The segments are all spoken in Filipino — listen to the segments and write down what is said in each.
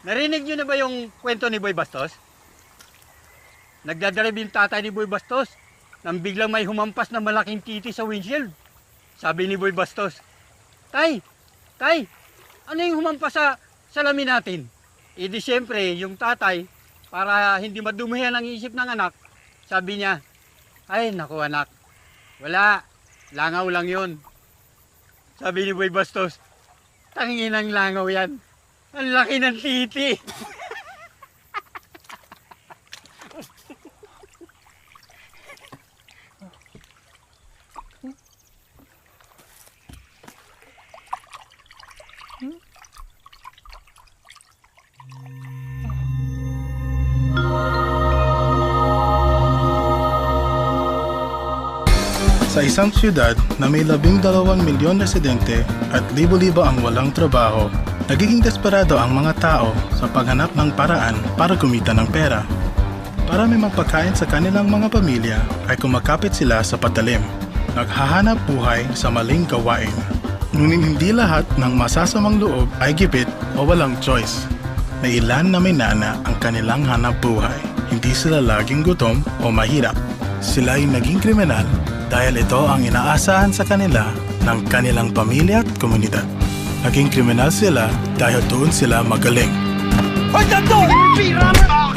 Narinig niyo na ba yung kwento ni Boy Bastos? Nagdadrive yung tatay ni Boy Bastos nang biglang may humampas na malaking titi sa windshield. Sabi ni Boy Bastos, Tay, ano yung humampas sa salamin natin? E di siyempre, yung tatay, para hindi madumihan ang isip ng anak, sabi niya, ay naku anak, wala, langaw lang yun. Sabi ni Boy Bastos, tangin ang langaw yan. Ang laki ng titi. Sa isang siyudad na may 12 milyon residente at libo-libo ang walang trabaho, nagiging desperado ang mga tao sa paghanap ng paraan para kumita ng pera. Para may magpakain sa kanilang mga pamilya ay kumakapit sila sa patalim, naghahanap buhay sa maling gawain. Ngunit hindi lahat ng masasamang loob ay gipit o walang choice. May ilan na may nana ang kanilang hanap buhay. Hindi sila laging gutom o mahirap. Sila ay naging kriminal dahil ito ang inaasahan sa kanila ng kanilang pamilya at komunidad. Naging kriminal sila dahil doon sila magaling. Hoy, Tanto! Pira mo!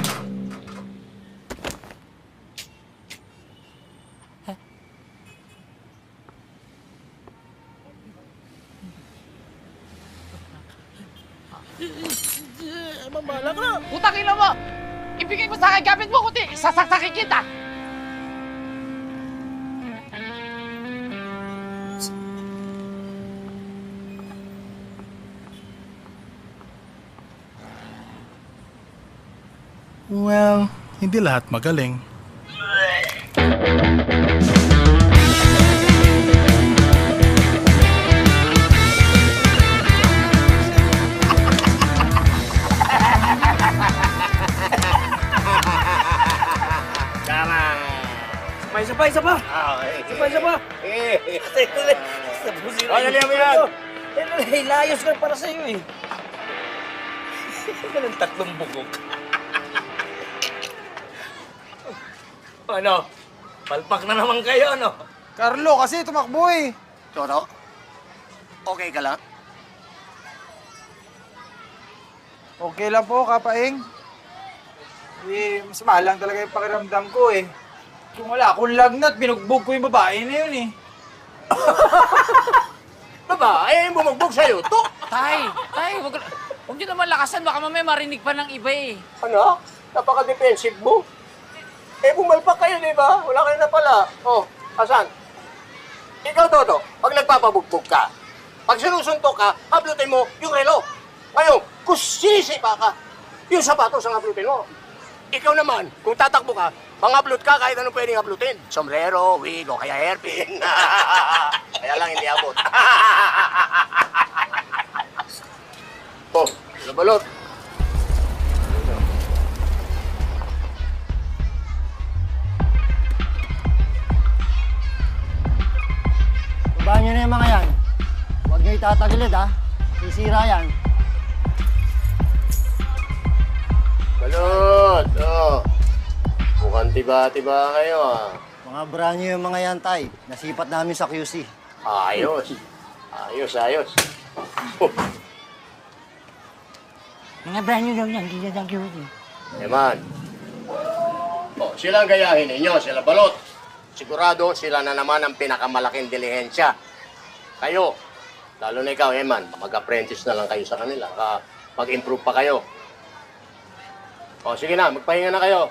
Mamala ka na! Putang ina mo! Ibigay mo sa akin gamit mo, kundi sasaksakin kita! Well, hindi lahat magaling. Isa pa! Isa pa! Ay, dali mo yan! Layos ka para sa'yo eh. Ganun tatlong bugok. Ano? Palpak na naman kayo, ano? Carlo, kasi tumakbo eh. Toro? Okay ka lang? Okay lang po, Kapaing. Eh, mas mahal lang talaga yung pakiramdam ko eh. Kung wala akong lagnat, binugbog ko yung babae na yun eh. Babae, bumugbog sa'yo, to! Tay, huwag niyo naman lakasan, baka mamaya marinig pa ng iba eh. Ano? Napaka-defensive mo. Eh, bumalpak kayo, di ba? Wala kayo na pala. Oh, asan? Ikaw, Toto, pag nagpapabugbog ka, pag sinusuntok ka, hablutin mo yung relo. Ngayon, kung sisipa ka, yung sapatos ang hablutin mo. Ikaw naman, kung tatakbo ka, pang-upload ka kahit anong pwedeng uploadin. Sombrero, wig, o kaya hairpin. Kaya lang hindi abot. Oh, nabalot. Babahan nyo na yung mga yan. Huwag nyo itatagilid ha. Sisira yan. Balot, oh. Mukhang tiba-tiba kayo, ah. Mga brand nyo yung mga yan, Tay. Nasipat namin sa QC. Ayos. Ayos. Oh, Mga brand new daw yan, hindi na lang yun eh. Eman. Oh, silang gayahin ninyo, sila balot. Sigurado sila na naman ang pinakamalaking dilihensya. Kayo, lalo na ikaw, Eman, mag-apprentice na lang kayo sa kanila. Mag-improve pa kayo. Oh, sige na, magpahinga na kayo.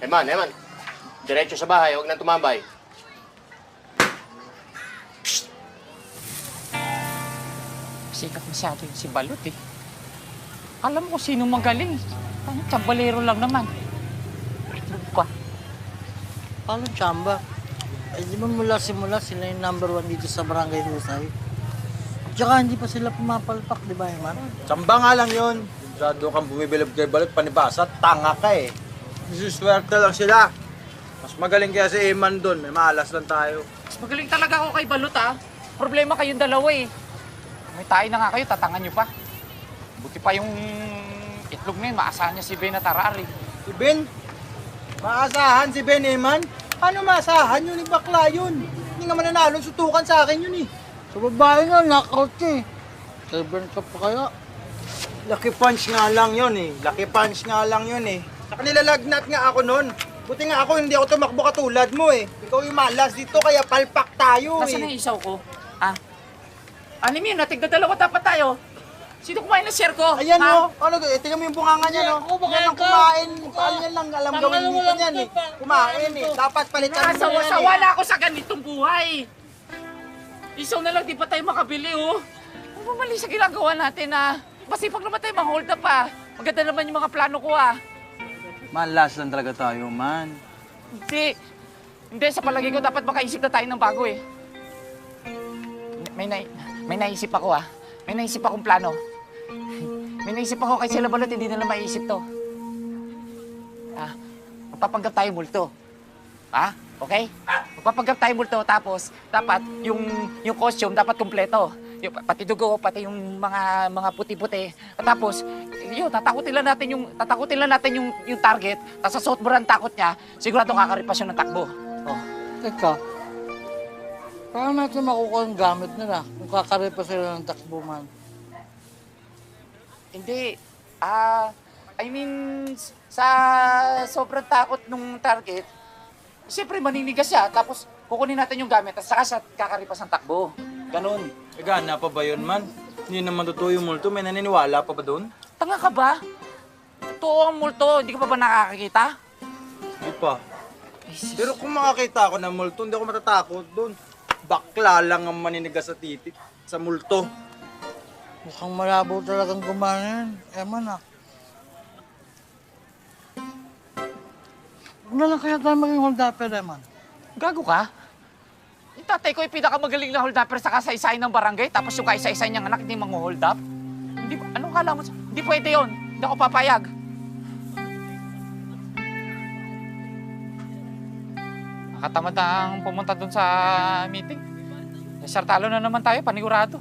Eman, diretso sa bahay, huwag nang tumambay. Sikat masyado yun si Balot eh. Alam mo kung sino magaling. Ano, tsambalero lang naman. Improve ka. Paano tsamba? Eh, di ba mula simula sila yung #1 dito sa Barangay Husay? Tsaka hindi pa sila pumapalpak, di ba, Eman? Tsamba nga lang yun. Masyado kang bumibilib kay Balot, panibasa, tanga ka eh. Isuswerte lang sila. Mas magaling kaya si Eman doon, may malas lang tayo. Mas magaling talaga ako kay Balot ah. Problema kayong dalawa eh. May tayo na nga kayo, tatangan nyo pa. Buti pa yung itlog na yun, maasahan niya si Ben at Arari. Si Ben? Maasahan si Ben man? Paano maasahan yun? Bakla yun. Hindi nga mananalo, sutukan sa akin yun eh. Sa babae nga, knockout ka eh. 7 ka pa kaya. Lucky punch nga lang yun eh. Lucky punch nga lang yun eh. Saka nilalagnat nga ako nun. Buti nga ako, hindi ako tumakbo katulad mo eh. Ikaw yung malas dito, kaya palpak tayo Nasaan na eh. yung isaw ko? Ah? Ano yun? Natigda dalawa dapat tayo. Sino kumain ng share ko? Ayan Ha? o, ano to, tingnan mo yung bunganga niya no. Ako, Yan ang kumain, yan lang alam gawin dito niyan eh. Kumain eh, dapat palitan mo yan Nasawa-sawa eh. na ako sa ganitong buhay. Isaw na lang, di pa tayo makabili, oh. Ano ba mali sa ginagawa natin, ah? Masipag naman tayo mang-hold up, ah. Maganda naman yung mga plano ko, ah. Malas lang talaga tayo, man. Hindi. Hindi, sa palagi ko, dapat makaisip na tayo ng bago, eh. May naisip ako, ah. May naisip akong plano. May naisip ako kay Sila Balot, hindi nila maisip to. Ah, magpapanggap tayo multo. Ha? Okay? Magpapanggap tayo multo, tapos dapat yung costume dapat kumpleto. Yung, pati dugo, pati yung mga puti-puti. At tapos, yun, tatakutin lang natin yung target. Tapos sa sobrang takot niya, sigurado kakaripas yun ng takbo. Oh. Teka, paano natin makukuha ang gamit nila kung kakaripa sila ng takbo man? Hindi. I mean, sa sobrang takot nung target, siyempre maninigas siya, tapos kukunin natin yung gamit, at saka siya kakaripas ng takbo. Ganun. Gana pa ba yun, man? Hindi naman totoo yung multo, may naniniwala pa ba doon? Tanga ka ba? Totoo ang multo, hindi ka pa ba nakakakita? Hindi pa. Pero kung makakita ako ng multo, hindi ako matatakot doon. Bakla lang ang maninigas sa titik, sa multo. Mukhang malabo talagang gumana yan. Eman ah. Huwag na lang kaya tayo maging hold-upper, Eman. Gago ka? Yung tatay ko yung pinakamagaling na hold-upper sa kasaysayan ng barangay, tapos yung kaisa-isa niyang anak hindi mang-hold up? Hindi, anong kala mo? Hindi pwede yun. Hindi ako papayag. Nakatamad na ang pumunta dun sa meeting. Sartalo na naman tayo, panigurado.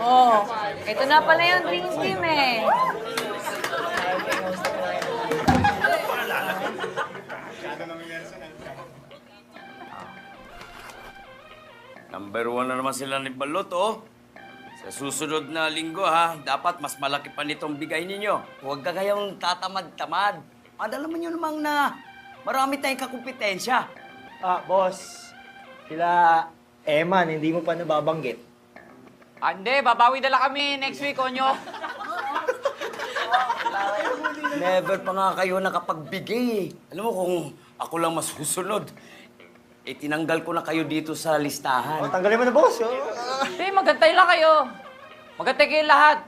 Oh, ito na pala yung dream team eh. Number 1 na naman sila ni Balot, oh. Sa susunod na linggo, ha, dapat mas malaki pa nitong bigay ninyo. Huwag ka kayong tatamad-tamad. Madala mo nyo namang na marami tayong kakumpetensya. Boss, sila Eman, hindi mo pa nababanggit. Ande, babawi na lang kami next week, onyo. Never pa nga kayo nakapagbigay, eh. Alam mo, kung ako lang masusunod, tinanggal ko na kayo dito sa listahan. Tanggalin mo na, boss. Hindi, magantay lang kayo. Magantay kayo lahat.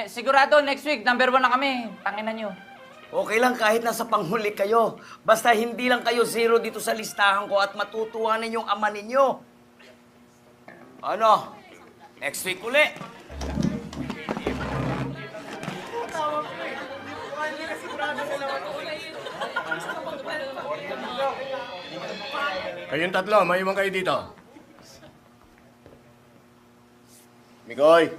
Sigurado, next week, number 1 na kami. Tanginan nyo. Okay lang kahit nasa panghuli kayo. Basta hindi lang kayo zero dito sa listahan ko at matutuwa ninyong ama ninyo. Ano? Next week uli. Kayong tatlo, may iwan kayo dito. Mikoy!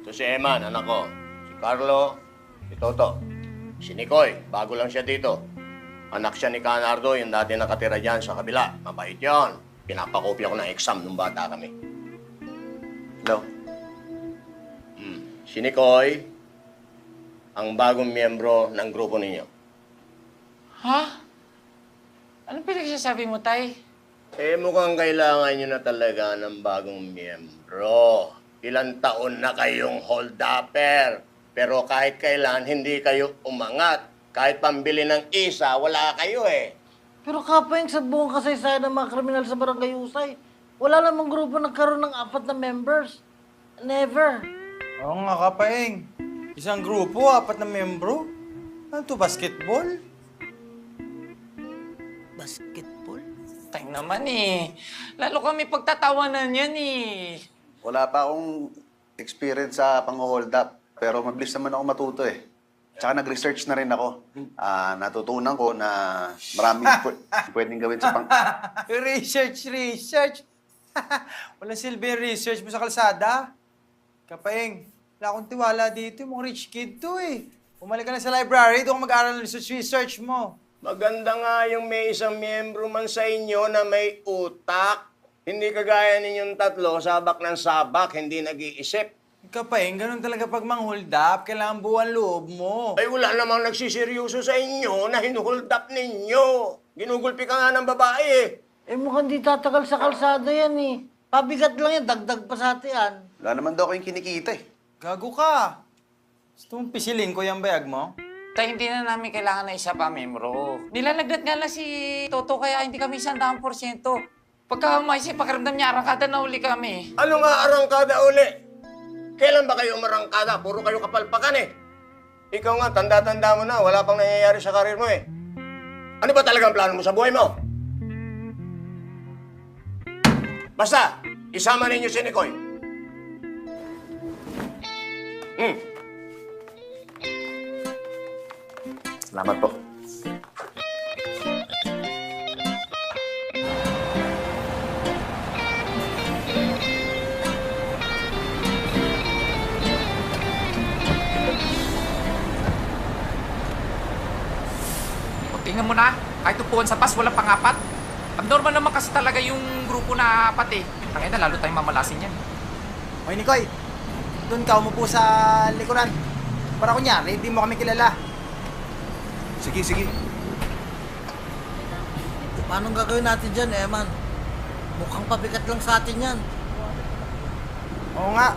Ito si Eman, anak ko. Si Carlo, si Toto. Si Nicoy, bago lang siya dito. Anak siya ni Canardo, yung dati nakatira dyan sa kabila. Mabait yun. Pinapakopya ko ng exam nung bata kami. Hello? Si Nicoy, ang bagong miyembro ng grupo ninyo. Ha? Anong pinagsasabi mo, Tay? Mukhang kailangan nyo na talaga ng bagong miyembro. Ilang taon na kayong hold-upper. Pero kahit kailan, hindi kayo umangat. Kahit pambili ng isa, wala kayo eh. Pero kapayang sa buong kasaysayan ng mga kriminal sa Barangay Usay, wala namang grupo nagkaroon ng 4 na members. Never. Oo nga, Kapaeng. Isang grupo, 4 na membro. Ano to, basketball? Basketball? Tay naman eh. Lalo kami pagtatawanan yan eh. Wala pa akong experience sa pang-hold up. Pero mabilis naman ako matuto eh. Tsaka nag-research na rin ako. Natutunan ko na maraming pwedeng gawin sa pang... Research. Walang silbi yung research mo sa kalsada. Kapaeng, wala akong tiwala dito. Yung mga rich kid to eh. Bumalik ka na sa library, doon ka mag-aaral ng research mo. Maganda nga yung may isang miyembro man sa inyo na may utak. Hindi kagaya ninyong tatlo, sabak ng sabak, hindi nag-iisip. Kapaeng, ganun talaga pag mang-hold up. Kailangan buwan loob mo. Ay, wala namang nagsiseryoso sa inyo na hinuhold up ninyo. Ginugulpi ka nga ng babae eh. Eh mukhang di tatagal sa kalsada yan eh. Pabigat lang yan, dagdag pa sa atin. Wala naman daw kayong kinikita eh. Gago ka. Gusto mong pisilin ko yung bayag mo? Tay, hindi na namin kailangan na isa pa, membro. Nilalagnat nga lang si Toto, kaya hindi kami 100%. Pagka may pakiramdam niya, arangkada na uli kami. Ano nga arangkada uli? Kailan ba kayo umarangkada? Puro kayo kapalpakan eh. Ikaw nga, tanda-tanda mo na, wala pang nangyayari sa karir mo eh. Ano ba talagang plano mo sa buhay mo? Basta, isama ninyo si Nicoy. Salamat po. Tingnan mo na, kahit upuan sa bus, walang pangapat. Abnormal naman kasi talaga yung grupo na apat eh. Tangin na, lalo tayong mamalasin yan. Hoy, Nicoy. Doon ka umupo sa likuran. Para kunyari, hindi mo kami kilala. Sige. Paano gagawin natin dyan, Eman? Mukhang pabigat lang sa atin yan. Oo nga.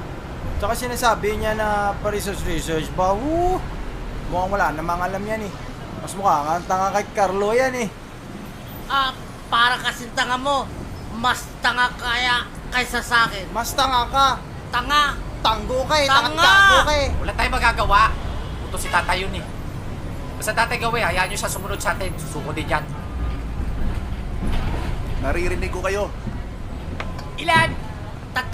Tsaka sinasabi niya na pa-research ba? Mukhang wala namang alam yan eh. Mas mukha nga ang tanga kay Carlo yan eh. Para kasing tanga mo. Mas tanga kaysa sa akin. Mas tanga ka. Tanga! Tanggo ka eh. Tanga! Tanggo ka eh. Wala tayong magagawa. Puto si tatay yun eh. Basta tatay gawin, hayaan nyo siya sumunod sa atin. Susuko din yan. Naririnig ko kayo. Ilan? 3.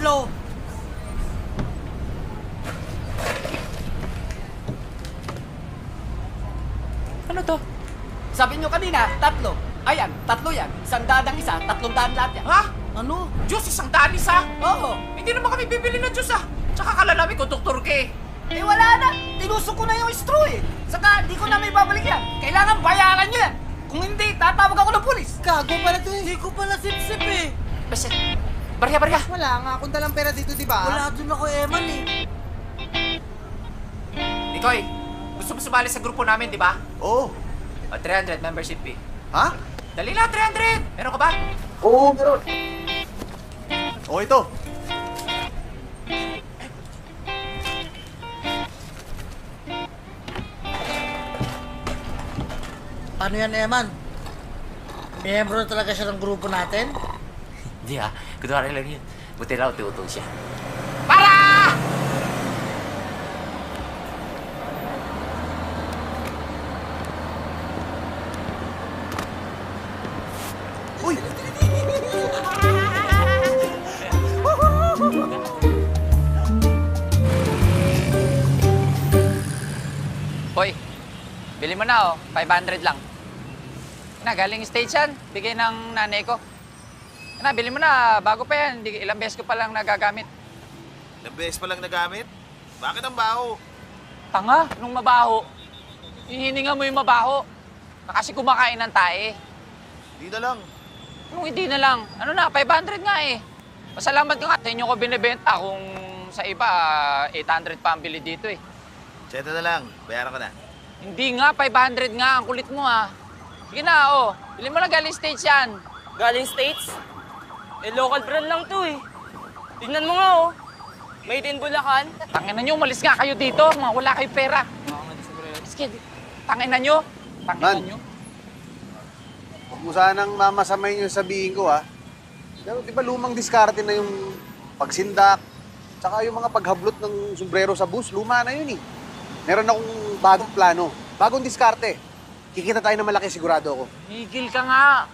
Ano to? Sabi nyo kanina, 3. Ayan, 3 yan. 100 ang isa, 300 lahat yan. Ha? Ano? Diyos, 100 isa? Oo. Hindi naman kami bibili ng Diyos ah. Tsaka kala namin konduktor ka eh. Eh wala na. Tinusok ko na yung straw eh. Saka di ko na may babalik yan. Kailangan bayaran nyo yan. Kung hindi, tatawag ako ng pulis. Gago pala to eh. Hindi ko pala sip-sip eh. Basta, barya. Wala nga akong dalang pera dito, di ba? Wala dun ako, Eman eh. Nikoy, gusto mo sumali sa grupo namin, di ba? Oo. 300 membership fee. Ha? Dali lang, 300! Meron ka ba? Oo, meron. O ito. Paano yan, Eman? Miyembro na talaga siya ng grupo natin? Hindi ah, kunwari lang yun. Buti raw, tiutong siya. Para! Uy! Hoy, bili mo na oh, 500 lang. Na, galing stage yan, bigay ng nanay ko. Na, bili mo na, bago pa yan, ilang beses ko pa lang nagagamit. Ilang beses pa lang nagamit? Bakit ang baho? Tanga, nung mabaho. Hihininga mo yung mabaho. Na kasi kumakain ng tae. Hindi na lang. Kung hindi na lang, ano na, 500 nga eh. Masalamat ka nga, sa inyo ko binibenta kung sa iba, 800 pa ang bili dito eh. Seta na lang, bayaran ko na. Hindi nga, 500 nga, ang kulit mo ah. Sige na, oh. Bili mo na galing States yan. Galing States? Eh, local brand lang to eh. Tingnan mo nga oh. Made in Bulacan. Tangina nyo, umalis nga kayo dito. Mga wala kayong pera. Sige, tangina nyo. Tangina nyo. Huwag mo sanang mamasamay yung sabihin ko, ha? Di ba lumang diskarte na yung pagsindak, tsaka yung mga paghablot ng sombrero sa bus, luma na yun eh. Meron akong bagong plano, bagong diskarte. Kikita tayo na malaki, sigurado ako. Higil ka nga.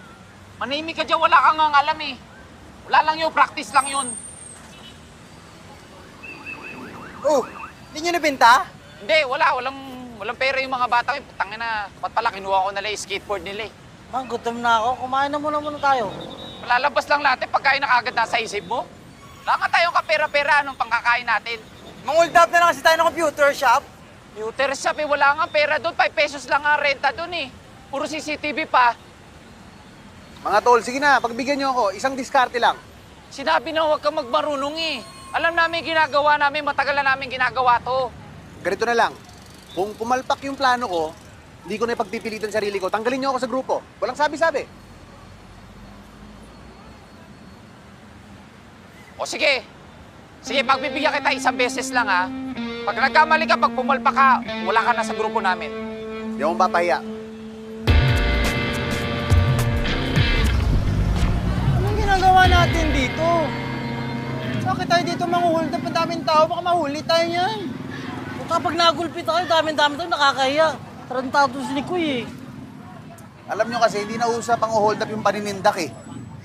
Manahimik ka dyan, wala kang alam eh. Wala lang yun, practice lang yun. Oh, hindi nyo nabenta? Hindi, walang pera yung mga bata. Putangin na, ba't pala kinuha ko nila yung skateboard nila eh. Man, gutom na ako. Kumain na muna tayo. Malalabas lang natin pagkain na kagad nasa isip mo. Wala nga tayong kapera-pera anong pangkakain natin. Mang-hold up na lang kasi tayo ng computer shop. Computer shop eh, wala nga pera doon. 5 pesos lang ang renta doon eh. Puro CCTV pa. Mga tol, sige na, pagbigyan nyo ako. Isang diskarte lang. Sinabi na huwag kang magmarunong eh. Alam namin ginagawa namin, matagal na namin ginagawa to. Ganito na lang. Kung pumalpak yung plano ko, hindi ko na ipagpipilitan sarili ko. Tanggalin nyo ako sa grupo. Walang sabi-sabi. O sige. Sige, pagbibigyan kita isang beses lang ha. Pag nagkamali ka, pag pumalpak ka, wala ka na sa grupo namin. Hindi akong papahiya. Anong ginagawa natin dito? Bakit tayo dito mang-hold up? Ang daming tao, baka mahuli tayo niyan. Kapag nagulpit tayo, dami-dami tayo, nakakahiya. Tarantado si Nikoy eh. Alam nyo kasi, hindi na usap ang hold up yung paninindak eh.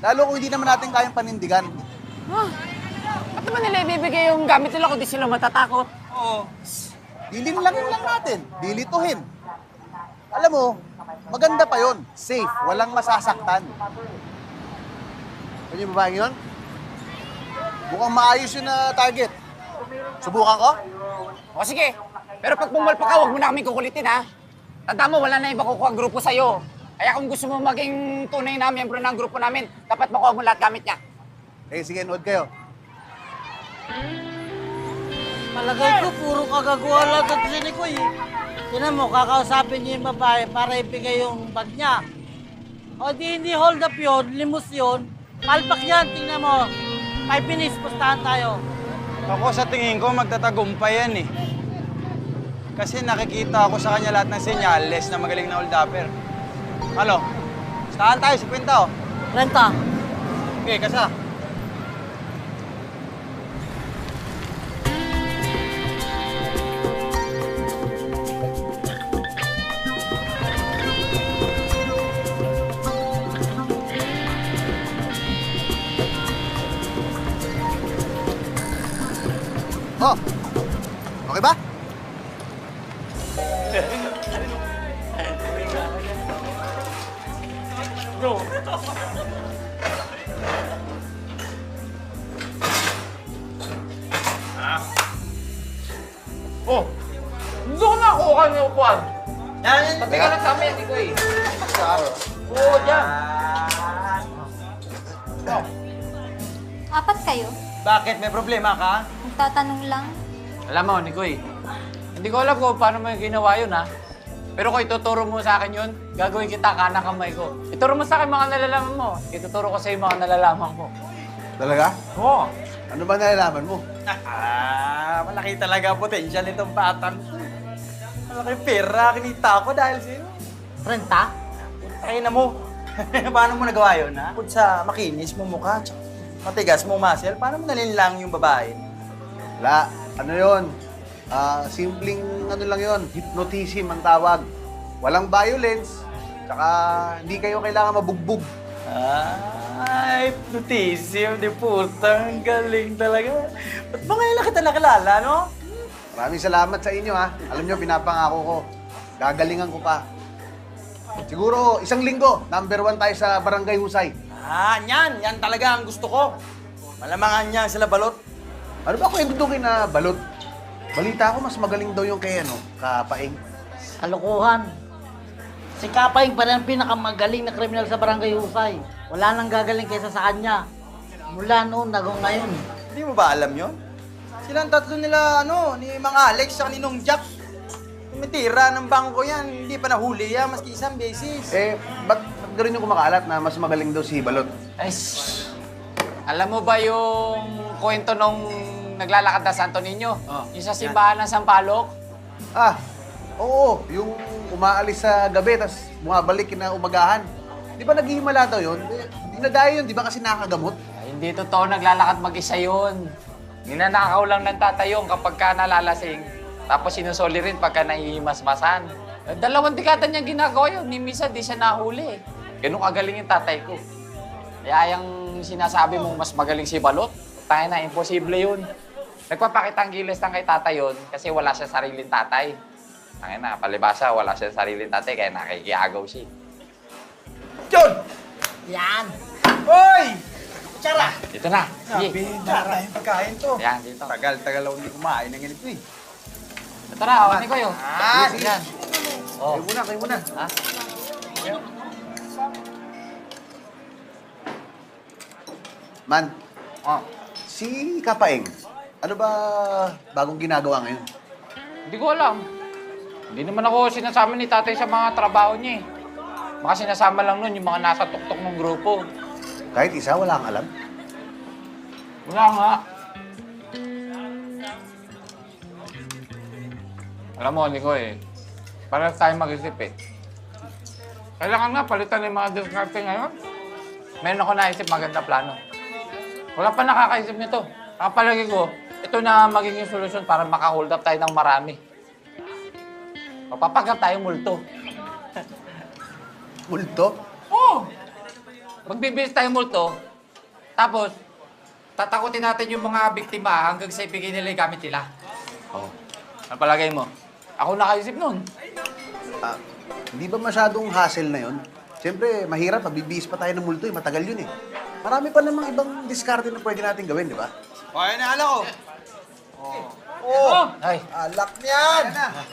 Lalo kung hindi naman natin kayang panindigan. Ba't naman nila ibibigay yung gamit nila kung di sila matatakot? Oo. Dilin lang natin. Dilituhin. Alam mo, maganda pa yon. Safe. Walang masasaktan. Ano yung babaeng yun? Mukhang maayos yun na target. Subukan ko? O sige, pero pag pumalpak ka, huwag mo na kami kukulitin ha. Tanda mo, wala na iba kukuha ang grupo sa'yo. Kaya kung gusto mo maging tunay na miyembro ng grupo namin, dapat makuha mo lahat gamit niya. Eh, sige, nood kayo. Palagay ko, puro kagagawa lang at si Nikoy eh. Tinan mo, kakausapin niya yung babae para ibigay yung bag niya. O di hindi hold up yun, limos yun. Palpak yan, tingnan mo. 5 minutes, pustahan tayo. Ako sa tingin ko, magtatagumpay yan eh. Kasi nakikita ako sa kanya lahat ng senyales na magaling na hold-upper. Ano? Pustahan tayo, 50 oh. Renta. Okay, kasa. Oh, okay ba? Oh, doon na ako kami upuan. Yan, Tabi ka lang sa amin, ikaw eh. Oo, dyan. Apat kayo? Bakit? May problema ka? Magtatanong lang. Alam mo, Nikoy, hindi ko alam kung paano mo ginawa yun, ha? Pero kung ituturo mo sa akin yun, gagawin kita kanang kamay ko. Ituro mo sa akin mga nalalaman mo. Ituturo ko sa iyo mga nalalaman ko. Talaga? Oo. Ano ba nalalaman mo? Malaki talaga potential itong batang to. Malaki pera, kinita ko dahil sa'yo. Renta? Ay na mo. Paano mo nagawa yun, ha? Bukod sa makinis mo mukha, tsaka matigas mo muscle, paano mo nalinlang yung babae? Wala. Ano yun? Simpleng ano lang yun. Hypnotism ang tawag. Walang violence. Tsaka hindi kayo kailangan mabugbog. Ay, hypnotism, di puta. Ang galing talaga. Ba't ba ngayon lang kita nakilala, no? Maraming salamat sa inyo ha. Alam nyo, pinapangako ko. Gagalingan ko pa. Siguro, 1 linggo, number 1 tayo sa Barangay Husay. Yan. Yan talaga ang gusto ko. Malamangan niya sila balot. Ano ba kwento doon na balot? Balita ko, mas magaling daw yung kay Kapaing. Kalokohan. Si Kapaing pa rin ang pinakamagaling na kriminal sa Barangay Husay. Wala nang gagaling kaysa sa kanya. Mula noon, hanggang ngayon. Hindi mo ba alam yon? Silang tatlo nila, ni Mang Alex at ni Nong Jack. Tumitira ng bangko yan, hindi pa nahuli yan, maski isang beses. Ba't gano'n yung kumakalat na mas magaling daw si Balot? Ay, alam mo ba yung kwento nung naglalakad na Santo Niño? Yung sa simbahan ng Sampaloc? Oo. Yung umaalis sa gabi, tas bumabalik na umagahan. Di ba naghihimala daw yun? Dinadayo yun, di ba kasi nakagamot? Ay, hindi totoo naglalakad mag-isa yun. Ninanakaw lang ng tatay yun kapag ka nalalasing. Tapos sinusoli rin pagka nahihimasmasan. 2 dekada niya ginagawa yun. Ni misa di siya nahuli. Ganun kagaling yung tatay ko. Kaya yung sinasabi mong mas magaling si Balot, tayo na, imposible yun. Nagpapakita ang gilas lang kay tatay yun kasi wala siya sariling tatay. Tangin na, palibasa, wala siya sariling tatay kaya nakikiagaw siya. John! Yan. Hoy! Tsara! Dito na. Sabi, Sige. maraming pagkain to. Yan, dito. Tagal ako hindi kumain ng ganito eh. Ito na, awan ko yun. Sige. Yan. Oh. Kayo muna. Ha? Man, Oh. si Kapaeng, ano ba bagong ginagawa ngayon? Hindi ko alam. Hindi naman ako sinasama ni tatay sa mga trabaho niya eh. Baka sinasama lang nun yung mga nasa tuktok ng grupo. Kahit isa, wala kang alam. Wala nga. Alam mo, Nico eh, para tayo mag-isip eh. Kailangan nga palitan yung mga diskarte ngayon. Meron ako naisip maganda plano. Wala pa nakakaisip nito. Kapalagi ko, ito na magiging solusyon para maka-hold up tayo ng marami. Papapagap tayo multo. Multo? Oo! Magbibis tayo multo, tapos tatakutin natin yung mga biktima hanggang sa ibigay nila yung gamit nila. Oo. Ano palagay mo? Ako nakaisip nun. Hindi ba masyadong hassle na yon? Siyempre, mahirap, mabibihis pa tayo ng multo eh. Matagal yun eh. Marami pa namang ibang diskarte na pwede natin gawin, di ba? Okay na, alak ko. Oh! Ay! Alak niyan!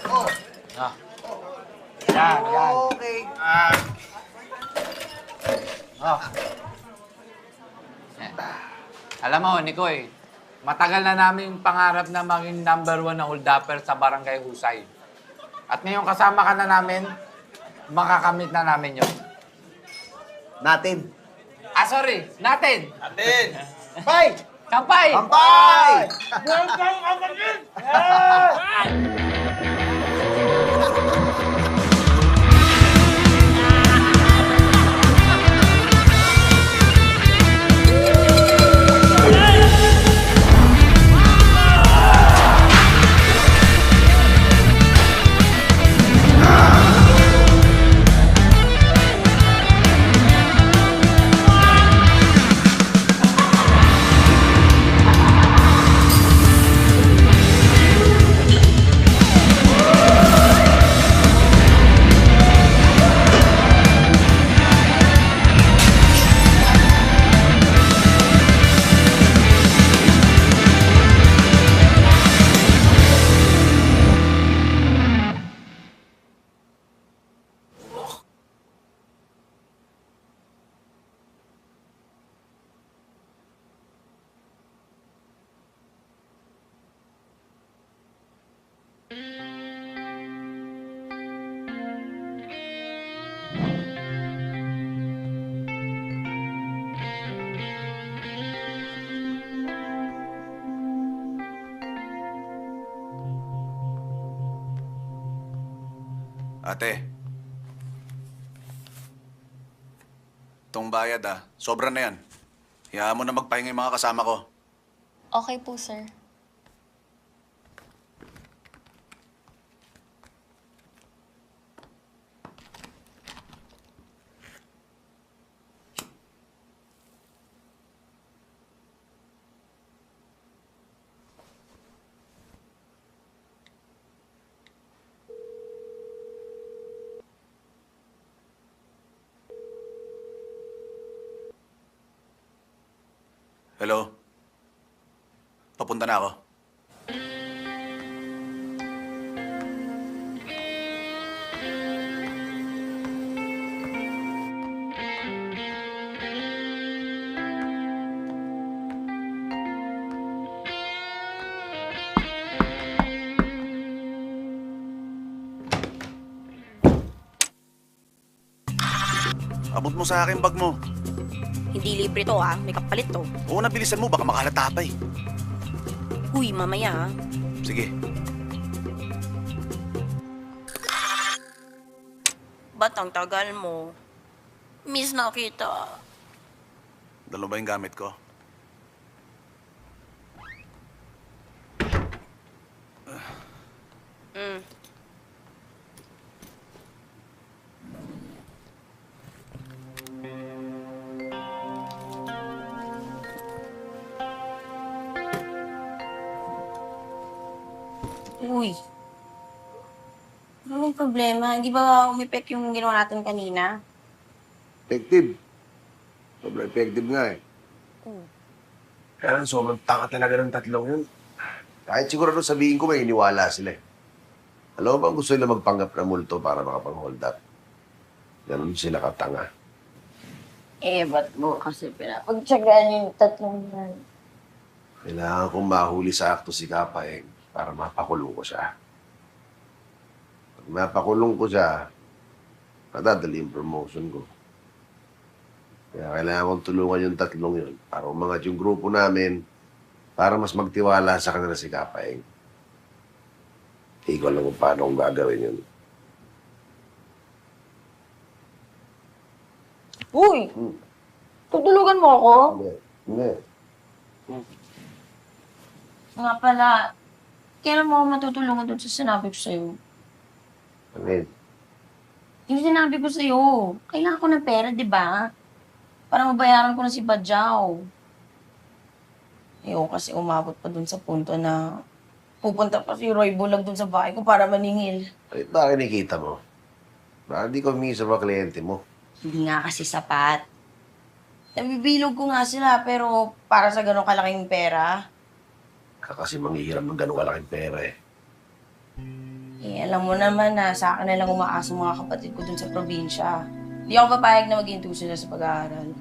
Oh. Ah. Yan. Okay. Oh. Alam mo, Nikoy, matagal na namin pangarap na maging #1 na hold-upper sa Barangay Husay. At ngayong kasama ka na namin, makakamit na namin yun. Natin. Sorry, natin! Atin! Bye! Kampay! Kampay! Ate. Itong bayad sobra na yan. Hayaan mo na magpahinga yung mga kasama ko. Okay po, sir. Hello? Papunta na ako. Abot mo sa akin bag mo. Hindi libre to may kapalit to. Oo, nabilisan mo, baka makalata pa eh. Uy, mamaya Sige. Ba't ang tagal mo? Miss na kita. Dalawa ba yung gamit ko? Uy. Ano yung problema? Hindi ba umipek yung ginawa natin kanina? Effective. Sobrang effective nga eh. Kaya sobrang tanga talaga ng tatlong yun. Kahit siguro sabihin ko may iniwala sila eh. Alam mo ba gusto nila magpanggap na multo para makapang-hold up? Ganun sila katanga. Eh, ba't mo kasi pinapagtsagaan yung tatlong yan? Kailangan kong mahuli sa akto si Kapaeng para mapakulong ko siya. Pag mapakulong ko siya, madadali yung promotion ko. Kaya kailangan kong tulungan yung tatlong yun para umangat yung grupo namin para mas magtiwala sa kanila si Kapaeng. Hindi ko alam kung paano kong gagawin yun. Uy! Tutulugan mo ako? Hindi. Nga pala, kailan mo ako matutulungan doon sa sinabi ko sa'yo? Amen. Yung sinabi ko sa'yo, kailangan ko ng pera, di ba? Para mabayaran ko na si Badyaw. Ayoko kasi umabot pa dun sa punto na pupunta pa si Roy Bulag dun sa bahay ko para maningil. Ay, bakit nakikita mo? Bakit di ko humingi sa mga kliyente mo? Hindi nga kasi sapat. Nabibilog ko nga sila, pero para sa ganong kalaking pera. Kasi manghihiram ng ganun kalaking pera eh. Eh, alam mo naman na sa akin na lang umaasa mga kapatid ko dun sa probinsya. Hindi ako papayag na maging sila sa pag-aaral.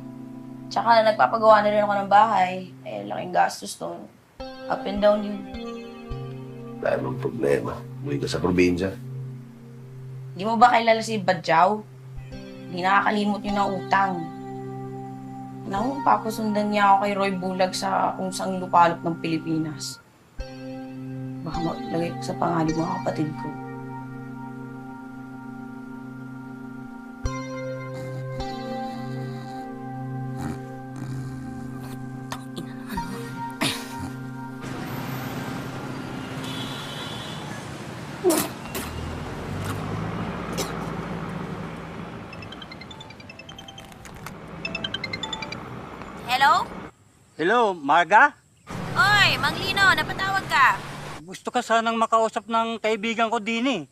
Tsaka nagpapagawa na rin ako ng bahay. Eh, laking gastos doon. Up and down yun. Dahil mong problema. Umuwi ka sa probinsya. Di mo ba kilala si Badyaw? Hindi nakakalimot yun ng utang. Naku, papasundan niya ako kay Roy Bulag sa kung saan lupalop ng Pilipinas. Baka maglagay ko sa pangalan mga kapatid ko. Hello? Hello, Marga? Oy, Mang Lino, napatawag ka. Gusto ka sanang makausap ng kaibigan ko din eh.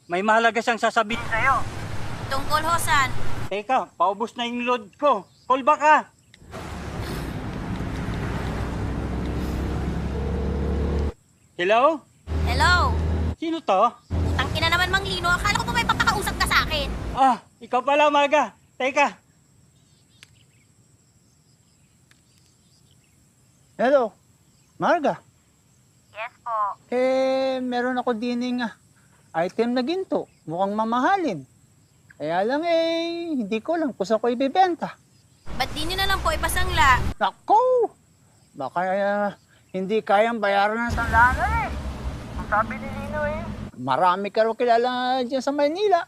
May mahalaga siyang sasabihin sa'yo. Tungkol hosan. Teka, paubos na yung load ko. Call back ka. Hello? Hello? Sino to? Utang ina naman, Mang Lino. Akala ko pa may papakausap ka sa akin. Ah, ikaw pala, Marga. Teka. Hello, Marga. Yes po. Meron ako dining item na ginto. Mukhang mamahalin. Kaya lang hindi ko lang kung saan ko ibibenta. Ba't di nyo na lang po ipasangla? Naku! Baka hindi kayang bayaran ng sanglaan Ang sabi ni Lino marami ka raw kilala dyan sa Maynila.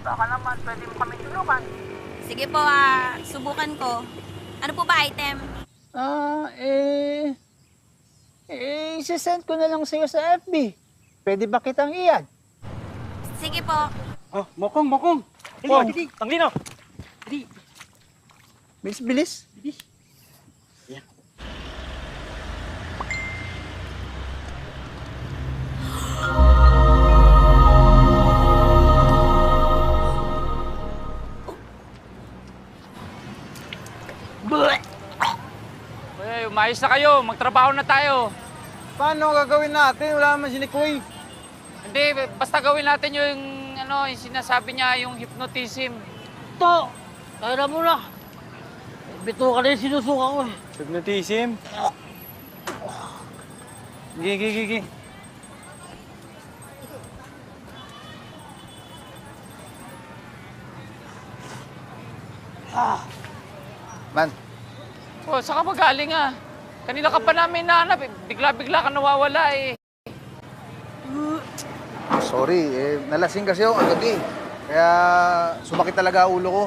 Baka naman pwede mo kami tulungan. Sige po, subukan ko. Ano po ba item? Isisend ko na lang sa'yo sa FB. Pwede ba kitang iyan? Sige po. Oh, mokong. Dili, Panglino. Dili. Bilis. Yan. Uy, umayos na kayo. Magtrabaho na tayo. Paano gagawin natin? Wala naman si Nikoy. Hindi, basta gawin natin yung, yung sinasabi niya, yung hypnotism. To, kaya mo na. Bito ka na yung sinusuka ko eh. Hypnotism? Gigi. Man. Oh, saan ka ba galing Kanina ka pa namin nahanap. Bigla-bigla ka nawawala eh. Sorry, nalasing kasi ako kagabi. Kaya sumakit talaga ulo ko.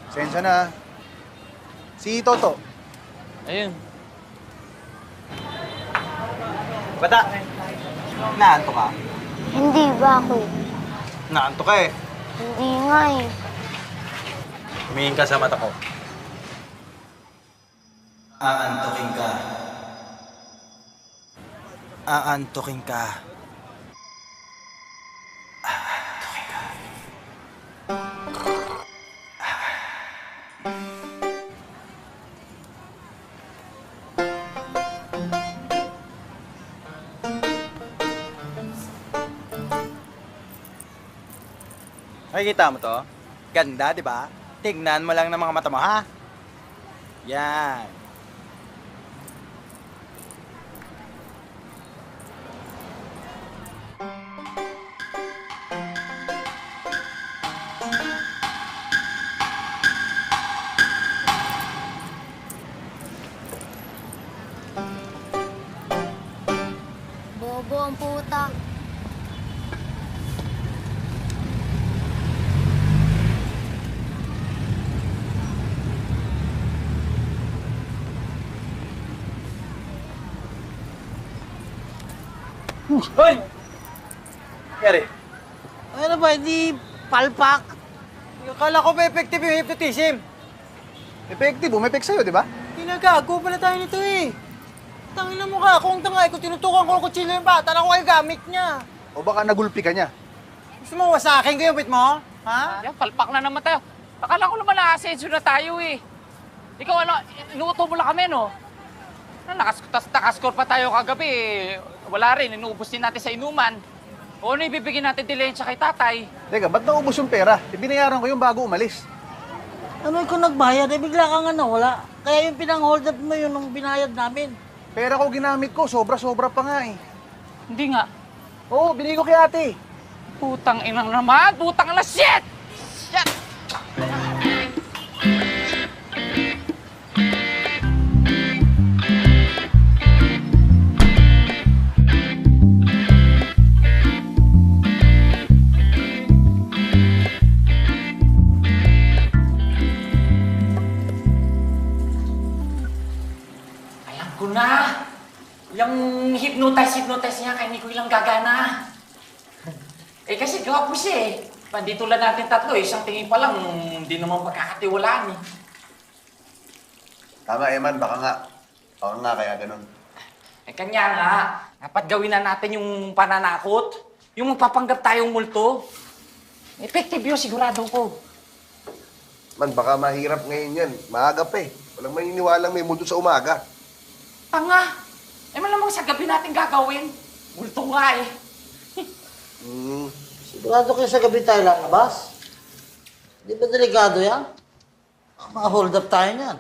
Sensya na. Si Toto. Ayun. Bata, naanto ka? Hindi ba ako? Naanto ka eh. Hindi nga eh. Tumingin ka sa mata ko. Aantokin ka. Aantukin ka. Nakikita mo to? Ganda, di ba? Tignan mo lang ng mga mata mo, ha? Yan. Bobo ang puta. Hoy! Kere, Ano ba, hindi palpak? akala ko ba effective yung hypnotism? Effective, umepek sa'yo, di ba? Ginagago pala tayo nito eh. Tangin na mukha akong tanga eh. Kung tinutukan ko ng kutsilyo yung bata, na ko ay gamit niya. O baka nagulpi ka niya? Gusto mo wasakin ko yung bit mo? Ha? Yan, palpak na naman tayo. Akala ko naman na-ascenso na tayo eh. Ikaw ano, inuuto mo lang kami, no? Nakascore pa tayo kagabi eh. Wala rin, inuubos din natin sa inuman. O ano ibibigyan natin dilensya kay tatay? Teka, ba't naubos yung pera? Ibinayaran ko yung bago umalis. Ano kung nagbayad, eh bigla ka nga nawala. Kaya yung pinang-hold up mo yun nung binayad namin. Pera ko ginamit ko, sobra-sobra pa nga eh. Hindi nga. Oo, binigay ko kay ate. Putang inang naman! Putang na shit! Shit! Alam ko na! Yung hypnotize niya kay Nico lang gagana. Eh kasi gwapo siya eh. Pandito lang natin tatlo eh. Isang tingin pa lang, hindi naman magkakatiwalaan eh. Tama, Eman, baka nga. Baka nga kaya ganun. Eh kanya nga, dapat gawin na natin yung pananakot. Yung magpapanggap tayong multo. Effective yun, sigurado ko. Man, baka mahirap ngayon yan. Maaga pa eh. Walang maniniwalang may mundo sa umaga. Tanga! Eh malamang sa gabi natin gagawin. Multo nga eh. Sigurado kayo sa gabi tayo lalabas? Di ba delikado yan? Mga hold up tayo niyan.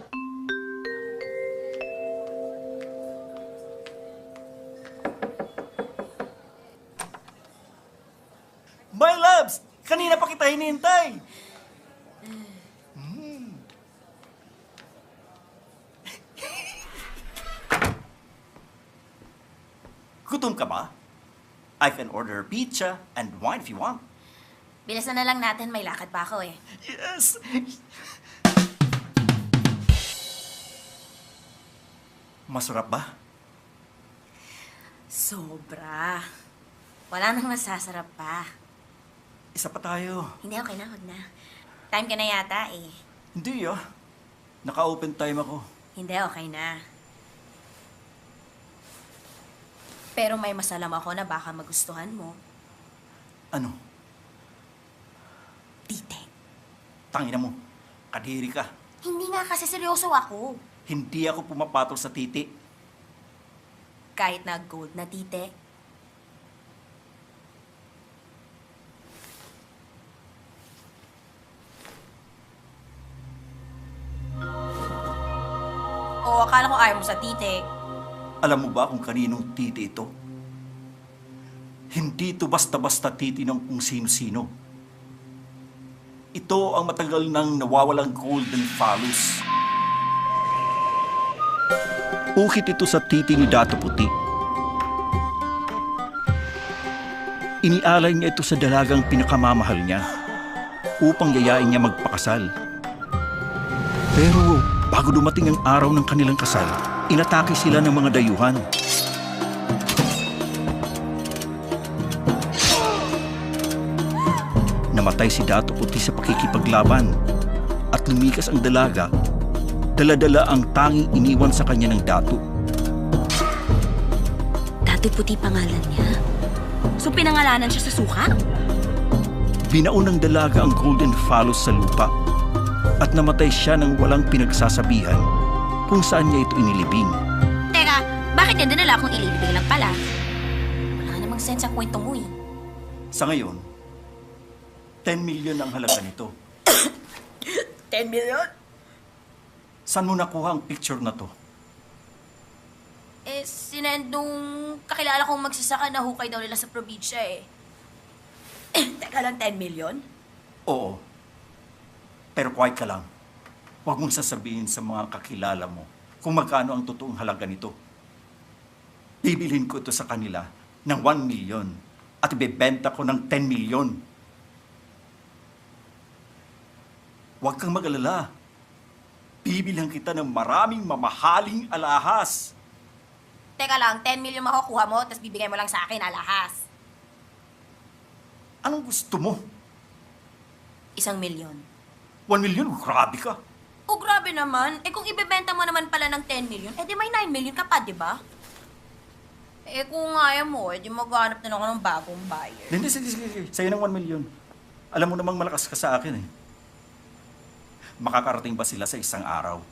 My loves! Kanina pa kita hinihintay! Gutom ka ba? I can order pizza and wine if you want. Bilisan na lang natin, may lakad pa ako eh. Yes! Masarap ba? Sobra. Wala nang masasarap pa. Isa pa tayo. Hindi, okay na, huwag na. Time ka na yata eh. Hindi ah. Naka-open time ako. Hindi, okay na. Pero may masalam ako na baka magustuhan mo. Ano? Tite. Tangina mo. Kadiri ka. Hindi nga kasi seryoso ako. Hindi ako pumapatol sa titi. Kahit na gold na tite. O akala ko ayaw mo sa tite. Alam mo ba kung kaninong titi ito? Hindi ito basta-basta titi ng kung sino-sino. Ito ang matagal nang nawawalang golden phallus. Ukit ito sa titi ni Dato Puti. Inialay niya ito sa dalagang pinakamamahal niya upang yayain niya magpakasal. Pero bago dumating ang araw ng kanilang kasal, inatake sila ng mga dayuhan. Namatay si Dato Puti sa pakikipaglaban at lumikas ang dalaga, dala-dala ang tanging iniwan sa kanya ng dato. Dato puti-puti pangalan niya. So pinangalanan siya sa suka? Binaunang dalaga ang golden phallus sa lupa at namatay siya nang walang pinagsasabihan kung saan niya ito inilibing. Teka, bakit niya dinala kung ililibing lang pala? Wala namang sense ang kwento mo eh. Sa ngayon, 10 million ang halaga nito. 10 million? Saan mo nakuha ang picture na to? Sinend nung kakilala kong magsasaka na hukay daw nila sa probinsya eh. Teka lang, 10 million? Oo. Pero quiet ka lang. Huwag mong sasabihin sa mga kakilala mo kung magkano ang totoong halaga nito. Bibilhin ko ito sa kanila ng 1 million at ibebenta ko ng 10 million. Huwag kang mag-alala. Bibilhan kita ng maraming mamahaling alahas. Teka lang, 10 million makukuha mo, tapos bibigay mo lang sa akin alahas. Anong gusto mo? 1 million. 1 million? Grabe ka. Oh, grabe naman. Kung ibebenta mo naman pala ng 10 million, di may 9 million ka pa, di ba? Kung ayaw mo, di maghanap na ako ng bagong buyer. Hindi, sige. Sa'yo ng 1 million. Alam mo namang malakas ka sa akin eh. Makakarating ba sila sa isang araw?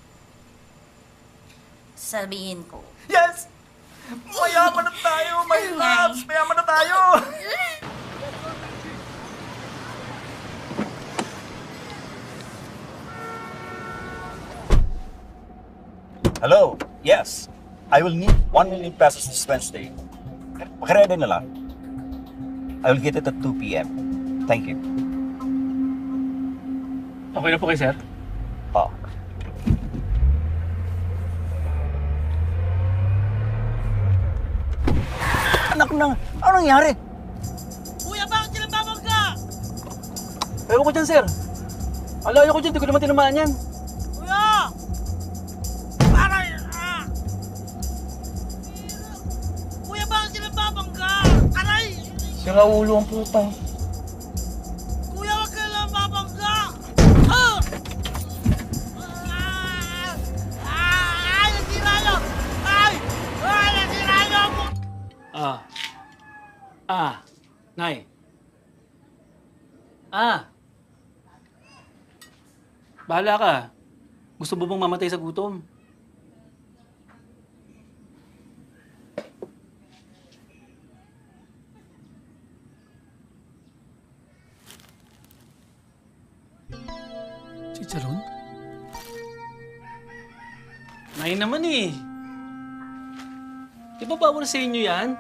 Sabihin ko. Yes! Mayaman na tayo, my loves! Mayaman na tayo! Hello? Yes. I will need 1 million pesos this Wednesday. Pakiredy na lang. I will get it at 2 p.m. Thank you. Okay na po kay sir? Oh. Anak na, ano nangyari? Kuya, bakit sila babangga? Ewan ko dyan, sir. Alayo ko dyan, di ko naman tinamaan yan. Kuya! Aray! Kuya, bakit sila babangga? Aray! Sira ulo ang puta. Kuya, wag ka lang babangga! Ay! Nasira nyo! Ay! Nasira nyo! Nay. Bahala ka. Gusto mo bang mamatay sa gutom? Chicharon? Nay naman eh. Di ba bawal sa inyo yan?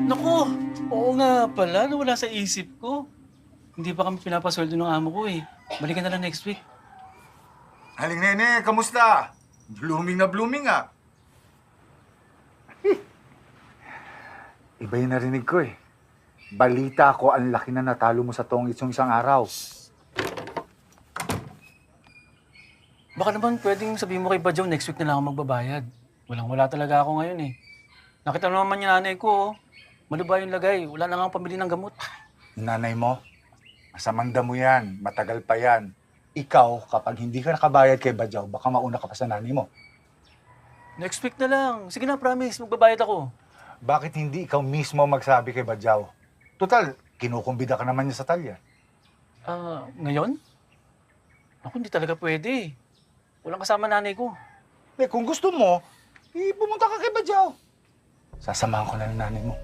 Naku, oo nga pala, nawala sa isip ko. Hindi pa kami pinapasweldo ng amo ko eh. Balikan na lang next week. Aling Nene, kamusta? Blooming na blooming ah. Iba yung narinig ko eh. Balita ko ang laki na natalo mo sa tongits yung isang araw. Baka naman pwedeng sabihin mo kay Badyaw next week na lang ako magbabayad. Walang-wala talaga ako ngayon eh. Nakita mo naman yung nanay ko oh. Malubha yung lagay. Wala na nga akong pambili ng gamot. Yung nanay mo, masamanda mo yan. Matagal pa yan. Ikaw, kapag hindi ka nakabayad kay Badyaw, baka mauna ka pa sa nanay mo. Next week na lang. Sige na, promise. Magbabayad ako. Bakit hindi ikaw mismo magsabi kay Badyaw? Total, kinukumbida ka naman niya sa talya. Ngayon? Ako, hindi talaga pwede. Walang kasama nanay ko. Kung gusto mo, pumunta ka kay Badyaw. Sasamahan ko na ng nanay mo.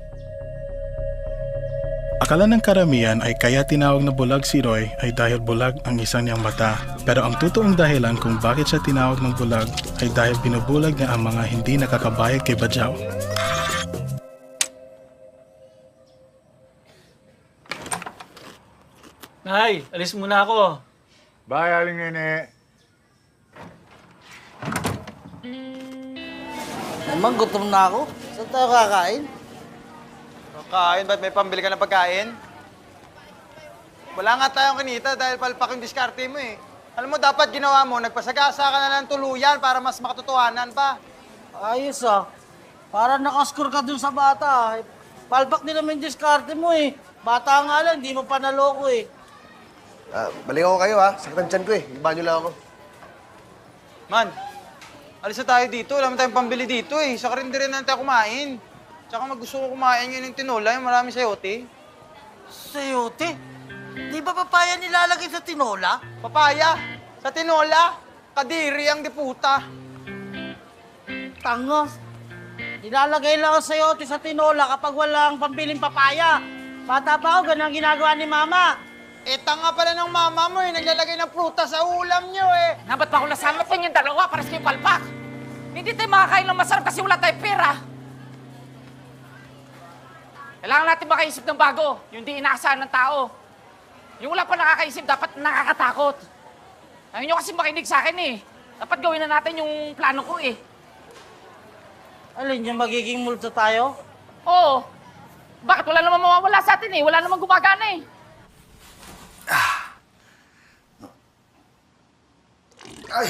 Akala ng karamihan ay kaya tinawag na bulag si Roy ay dahil bulag ang isa niyang mata. Pero ang totoong dahilan kung bakit siya tinawag ng bulag ay dahil binubulag niya ang mga hindi nakakabayad kay Badyaw. Nay, alis muna ako. Bye, Aling Nene. Naman, gutom na ako. Saan tayo kakain? Kakain? Ba't may pambili ka ng pagkain? Wala nga tayong kinita dahil palpak yung diskarte mo eh. Alam mo, dapat ginawa mo, nagpasagasa ka na ng tuluyan para mas makatotohanan pa. Ayos ah. Para nakascore ka dun sa bata. Palpak din naman yung diskarte mo eh. Bata nga lang, di mo pa naloko eh. Balik ako kayo ha. Sakit ang tiyan ko eh. Banyo lang ako. Man, alis na tayo dito. Wala naman tayong pambili dito eh. Sa karinderya na tayo kumain. Tsaka gusto ko kumain yun yung tinola, yung marami sayote. Sayote? Di ba papaya nilalagay sa tinola? Papaya? Sa tinola? Kadiri ang diputa. Tanga. Nilalagay lang ang sayote sa tinola kapag walang pambiling papaya. Bata pa ako, ganun ang ginagawa ni Mama. Eh, tanga pala ng mama mo eh. Naglalagay ng prutas sa ulam nyo eh. Ba't ba kung nasama ko yung dalawa para sa yung palpak? Hindi tayo makakain ng masarap kasi wala tayong pera. Kailangan natin makaisip ng bago. Yung di inaasahan ng tao. Yung wala pa nakakaisip, dapat nakakatakot. Ayaw nyo kasi makinig sa akin eh. Dapat gawin na natin yung plano ko eh. Alin yung magiging multo tayo? Oo. Bakit wala naman mawawala sa atin eh? Wala naman gumagana eh. Ay!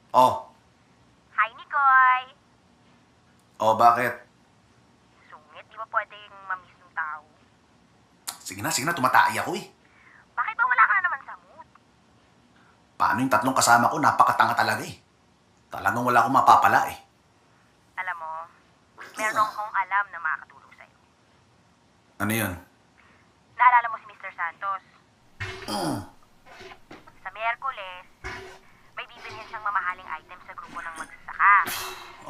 Oh. Hi, Nicoy! Oh, bakit? Sungit, di ba pwedeng mamiss ng tao? Sige na, tumatay ako eh. Bakit ba wala ka naman sa mood? Paano yung tatlong kasama ko? Napakatanga talaga eh. Talagang wala akong mapapala eh. Alam mo, meron akong alam na makakatulong sa'yo. Ano yun? Naalala mo si Mr. Santos? Sa Miyerkules, may bibilhin siyang mamahaling item sa grupo ng magsasaka.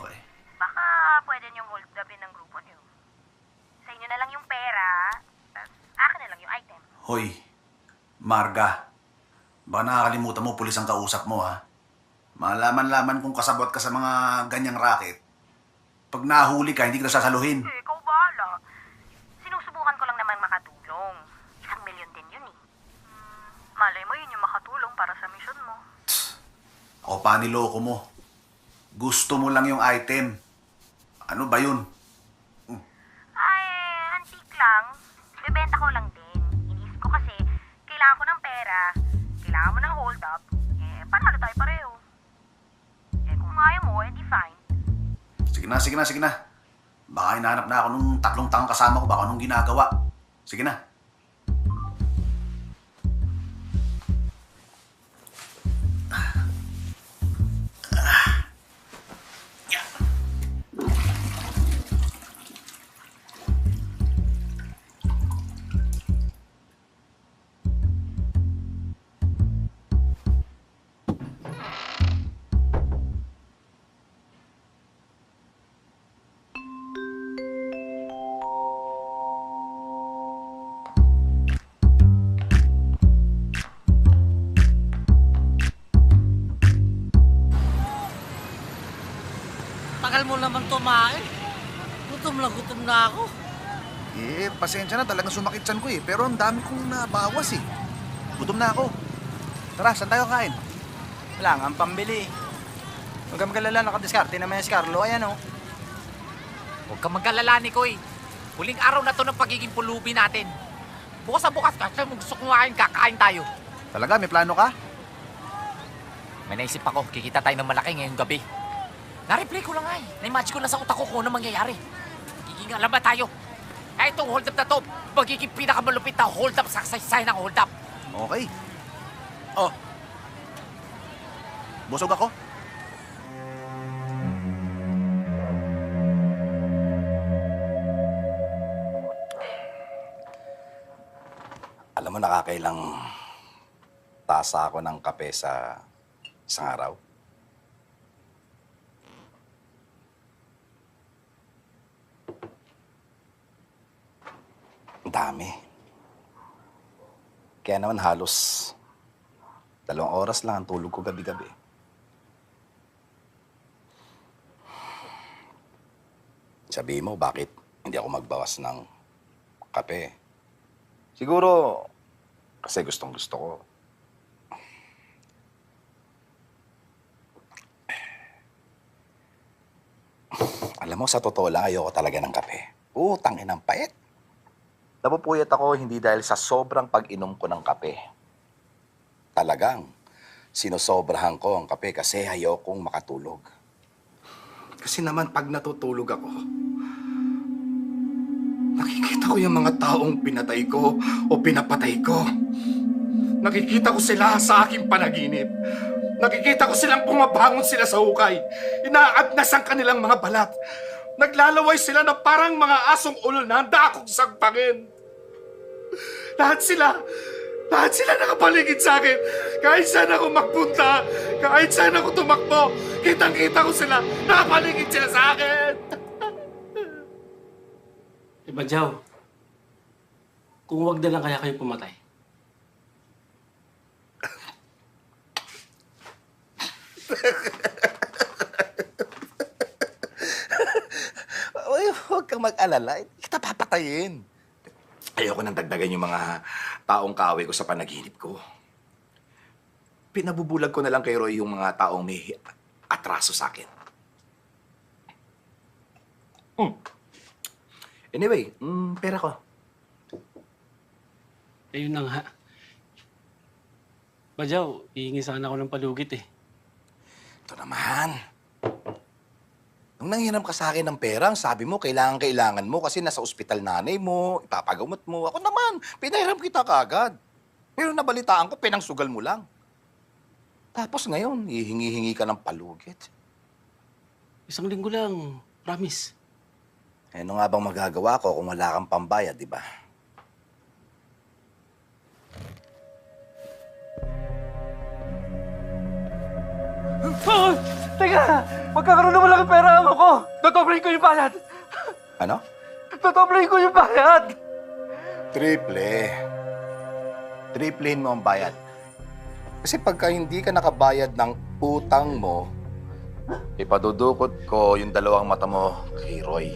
Okay. Baka pwede niyong hold upin ng grupo niyo. Sa inyo na lang yung pera, tas akin na lang yung item. Hoy, Marga. Baka nakakalimutan mo, pulis ang kausap mo ha. Malaman-laman kung kasabot ka sa mga ganyang racket. Pag nahuli ka, hindi kita sasaluhin. Ikaw bahala. Sinusubukan ko lang naman makatulong. 1 milyon din yun eh. Malay mo yun yung makatulong para sa mission mo. O paniloko mo. Gusto mo lang yung item. Ano ba yun? Ay, antique lang. Bebenta ko lang din. Iniisip ko kasi, kailangan ko ng pera. Kailangan mo ng hold up. Eh, panalo tayo pareho. Eh, kung ayaw mo, edi fine. Sige na. Baka hinahanap na ako nung tatlong tangang kasama ko. Baka anong ginagawa. Sige na. Tagal mo naman tumain. Gutom na ako. Eh, pasensya na. Talagang sumakit tiyan ko eh. Pero ang dami kong nabawas eh. Gutom na ako. Tara, saan tayo kain? Wala nga ang pambili. Huwag kang magalala, nakadiskarte naman yung si Carlo. Ayan o. Huwag kang mag-alala, Nicoy. Huling araw na to ng pagiging pulubi natin. Bukas sa bukas, kasi mo gusto kumain, kakain tayo. Talaga? May plano ka? May naisip ako, kikita tayo ng malaki ngayong gabi. Na-replay ko lang ay. Na-imagine ko lang sa utak ko kung ano mangyayari. Magiging alam ba tayo? Kaya itong hold up na to, magiging pinakamalupit na hold up sa kasaysayan ng hold up. Okay. Oh. Busog ako? Alam mo, nakakailang tasa ako ng kape sa isang araw. Ang dami. Kaya naman halos 2 oras lang ang tulog ko gabi-gabi. Sabihin mo, bakit hindi ako magbawas ng kape? Siguro, kasi gustong-gusto ko. Alam mo, sa totoo lang, ayoko talaga ng kape. Utang inang pait. Napupuyat ako hindi dahil sa sobrang pag-inom ko ng kape. Talagang, Sinosobrahan ko ang kape kasi ayokong makatulog. Kasi naman pag natutulog ako, nakikita ko yung mga taong pinatay ko o pinapatay ko. Nakikita ko sila sa aking panaginip. Nakikita ko silang pumabangon sila sa hukay. Inaagnas ang kanilang mga balat. Naglalaway sila na parang mga asong ulol na handa akong sagpangin. Lahat sila nakapaligid sa akin. Kahit saan ako magpunta, kahit saan ako tumakbo, kitang-kita ko sila, nakapaligid sila sa akin. Badyaw, kung wag na lang kaya kayo pumatay. Huwag kang mag-alala. Hindi kita papatayin. Ayoko nang dagdagan yung mga taong kaaway ko sa panaginip ko. Pinabubulag ko na lang kay Roy yung mga taong may atraso sa akin. Anyway, pera ko. Ayun na nga. Badyaw, hihingi sana ako ng palugit eh. Ito naman. Nung nanghiram ka sa akin ng pera, ang sabi mo, kailangan mo kasi nasa ospital nanay mo, ipapagamot mo. Ako naman, pinahiram kita kaagad. Pero nabalitaan ko, pinangsugal mo lang. Tapos ngayon, hihingi-hingi ka ng palugit. 1 linggo lang, promise. Ano nga bang magagawa ko kung wala kang pambayad, di ba? Oh, teka! Magkakaroon naman lang ng pera ako! Dodoblehin ko yung bayad! Ano? Dodoblehin ko yung bayad! Triplehin mo ang bayad. Kasi pagka hindi ka nakabayad ng utang mo, ipadudukot ko yung 2 mata mo kay Roy.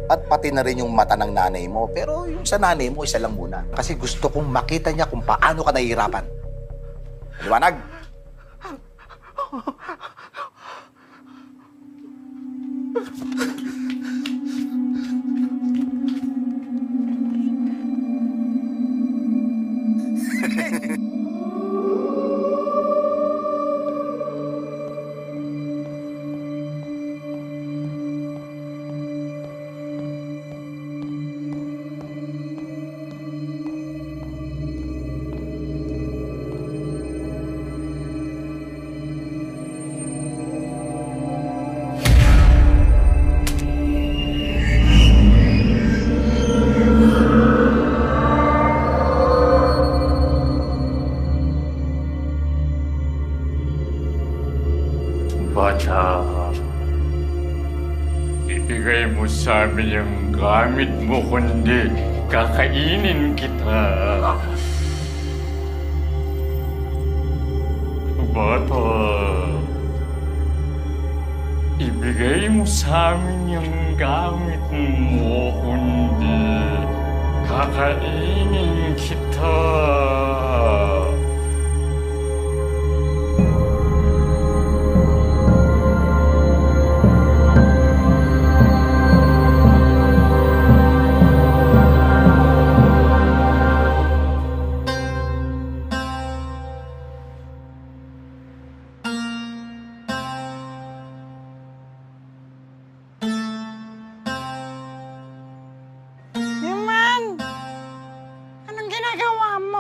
At pati na rin yung mata ng nanay mo. Pero yung sa nanay mo, isa lang muna. Kasi gusto kong makita niya kung paano ka nahihirapan. Liwanag! Bata, ibigay mo sa amin yung gamit mo, kundi kakainin kita. Bata, ibigay mo sa amin yung gamit mo, kundi kakainin kita.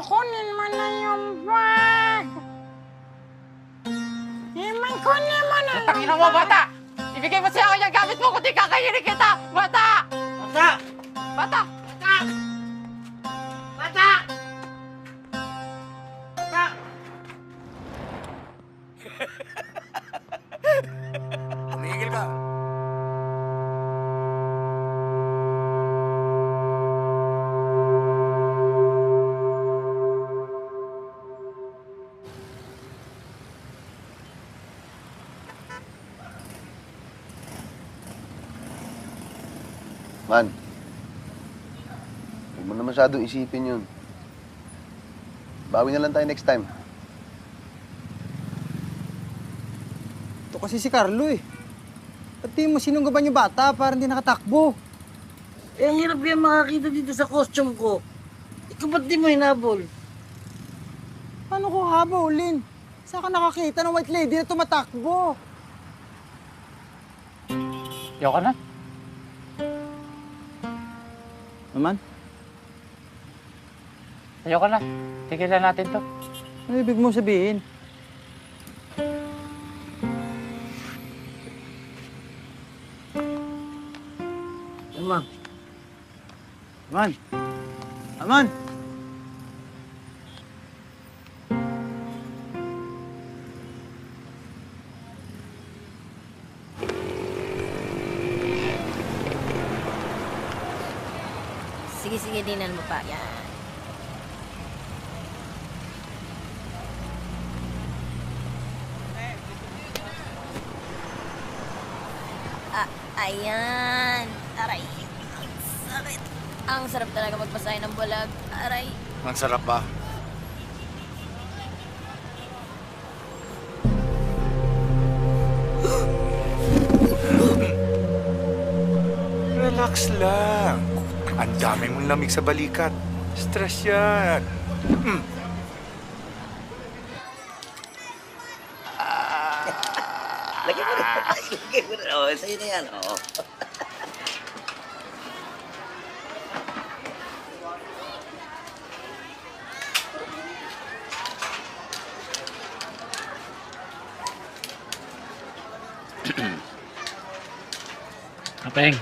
Kunin mo na yung bag. Iman, kunin mo na yung Tangina mo, bata! Ibigay mo sa akin yung gamit mo kundi kakainin kita! Bata! Bata! Bata! Bata! Bata! Bata! Tumigil ka! Man, huwag mo na masyadong isipin yun. Bawi na lang tayo next time. Ito kasi si Carlo eh. Pati mo sinunggaban yung bata para hindi nakatakbo. Eh, ang hirap yan makakita dito sa costume ko. Ikaw ba't di mo hinabol? Paano ko habulin? Saan ka nakakita ng white lady na tumatakbo? Ayoko na. Naman? Ayoko na. Tigilan natin to. Ano ibig mo sabihin? Aman. Aman. Aman. Sige, sige, dinan mo pa. Yan. Ayan. Aray. Ang sakit. Ang sarap talaga magpasay ng bulag. Aray. Ang sarap ba? Relax lang. Ang dami mong lamig sa balikat. Stress yan. Lagyan mo na. Lagyan mo na. Oh, sa'yo na yan. Oh. Kapeng.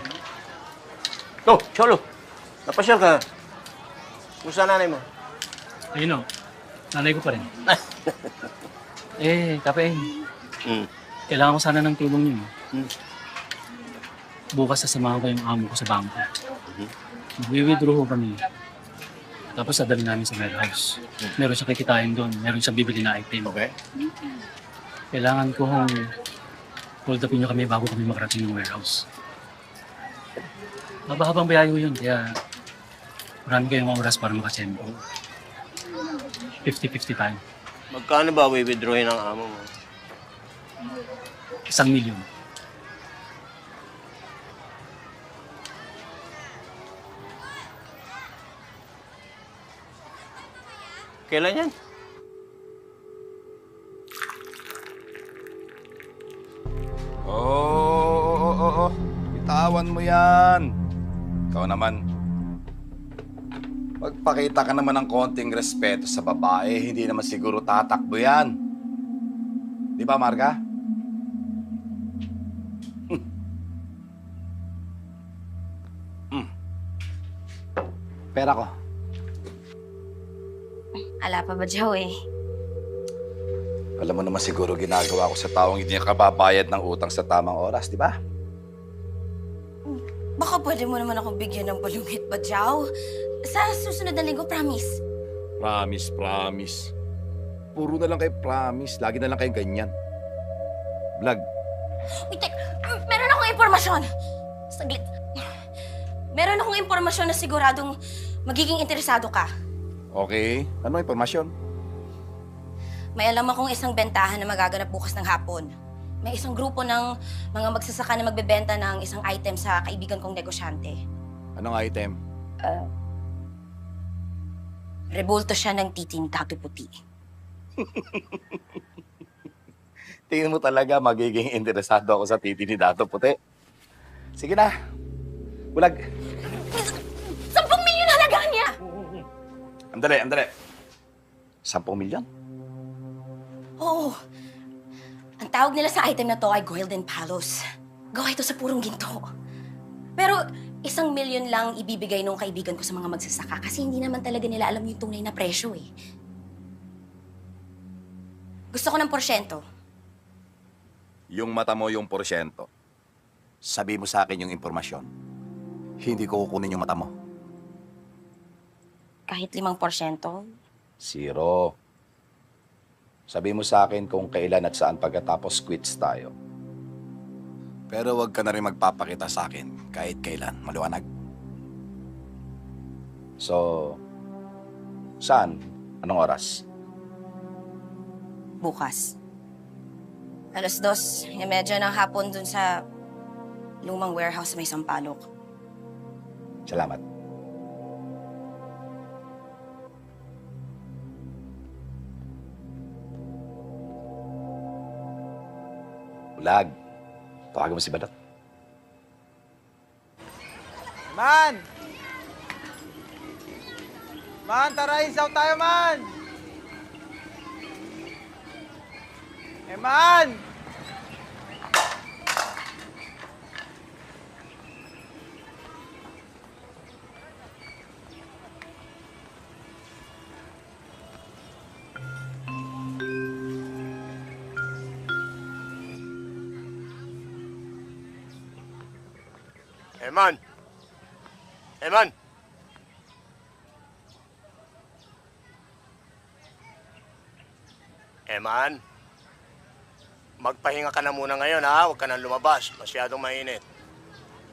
Oh, Cholo. Napasyal ka. Kumusta nanay mo? Ayun o. Nanay ko pa rin. Kapeng. Kailangan ko sana ng tulong niyo. Bukas sasamahan ko yung amo ko sa bangko. Mag-withdraw ko kami. Tapos dadalhin namin sa warehouse. Meron siya kikitain doon. Meron siya bibili na item. Okay. Kailangan ko hold upin niyo kami bago kami makarating ng warehouse. Mababang bayayo yun, kaya marami kayong oras para makasempo. 50-50 tayo. Magkano ba withdrawin ng amo mo? 1 milyon. Kailan yan? Oo. Bitawan mo yan. Ikaw naman. Magpakita ka naman ng konting respeto sa babae. Hindi naman siguro tatakbo yan. Di ba, Marga? Pera ko. Ala pa ba, Joe, Alam mo naman siguro ginagawa ko sa taong hindi nakababayad ng utang sa tamang oras, di ba? Baka pwede mo naman akong bigyan ng balungit ba, Joe? Sa susunod na linggo, promise. Promise. Puro na lang kayo promise. Lagi na lang kayo ganyan. Vlog. Wait, meron akong impormasyon. Saglit. Meron akong impormasyon na siguradong magiging interesado ka. Okay. Ano impormasyon? May alam akong isang bentahan na magaganap bukas ng hapon. May isang grupo ng mga magsasaka na magbebenta ng isang item sa kaibigan kong negosyante. Anong item? Rebulto siya ng titing tato puti. Tingin mo talaga magiging interesado ako sa titi ni Dato Puti. Sige na. Bulag. 10 milyon halaga niya! Andali. 10 milyon? Oo. Ang tawag nila sa item na to ay Golden Palos. Gawa ito sa purong ginto. Pero 1 milyon lang ibibigay nung kaibigan ko sa mga magsasaka kasi hindi naman talaga nila alam yung tunay na presyo eh. Gusto ko ng porsyento. Yung mata mo yung porsyento. Sabi mo sa akin yung impormasyon. Hindi ko kukunin yung mata mo. Kahit 5%. 0. Sabi mo sa akin kung kailan at saan pagkatapos quits tayo. Pero wag ka na rin magpapakita sa akin kahit kailan. Maliwanag. So, saan? Anong oras? Bukas. 2:30 ng hapon dun sa lumang warehouse sa may Sampaloc. Salamat. Lag. Tawagan mo si Badot. Man! Man, tara, isaw tayo, man! Man! Eman! Eman! Eman? Magpahinga ka na muna ngayon, ha? Huwag ka nang lumabas. Masyadong mainit.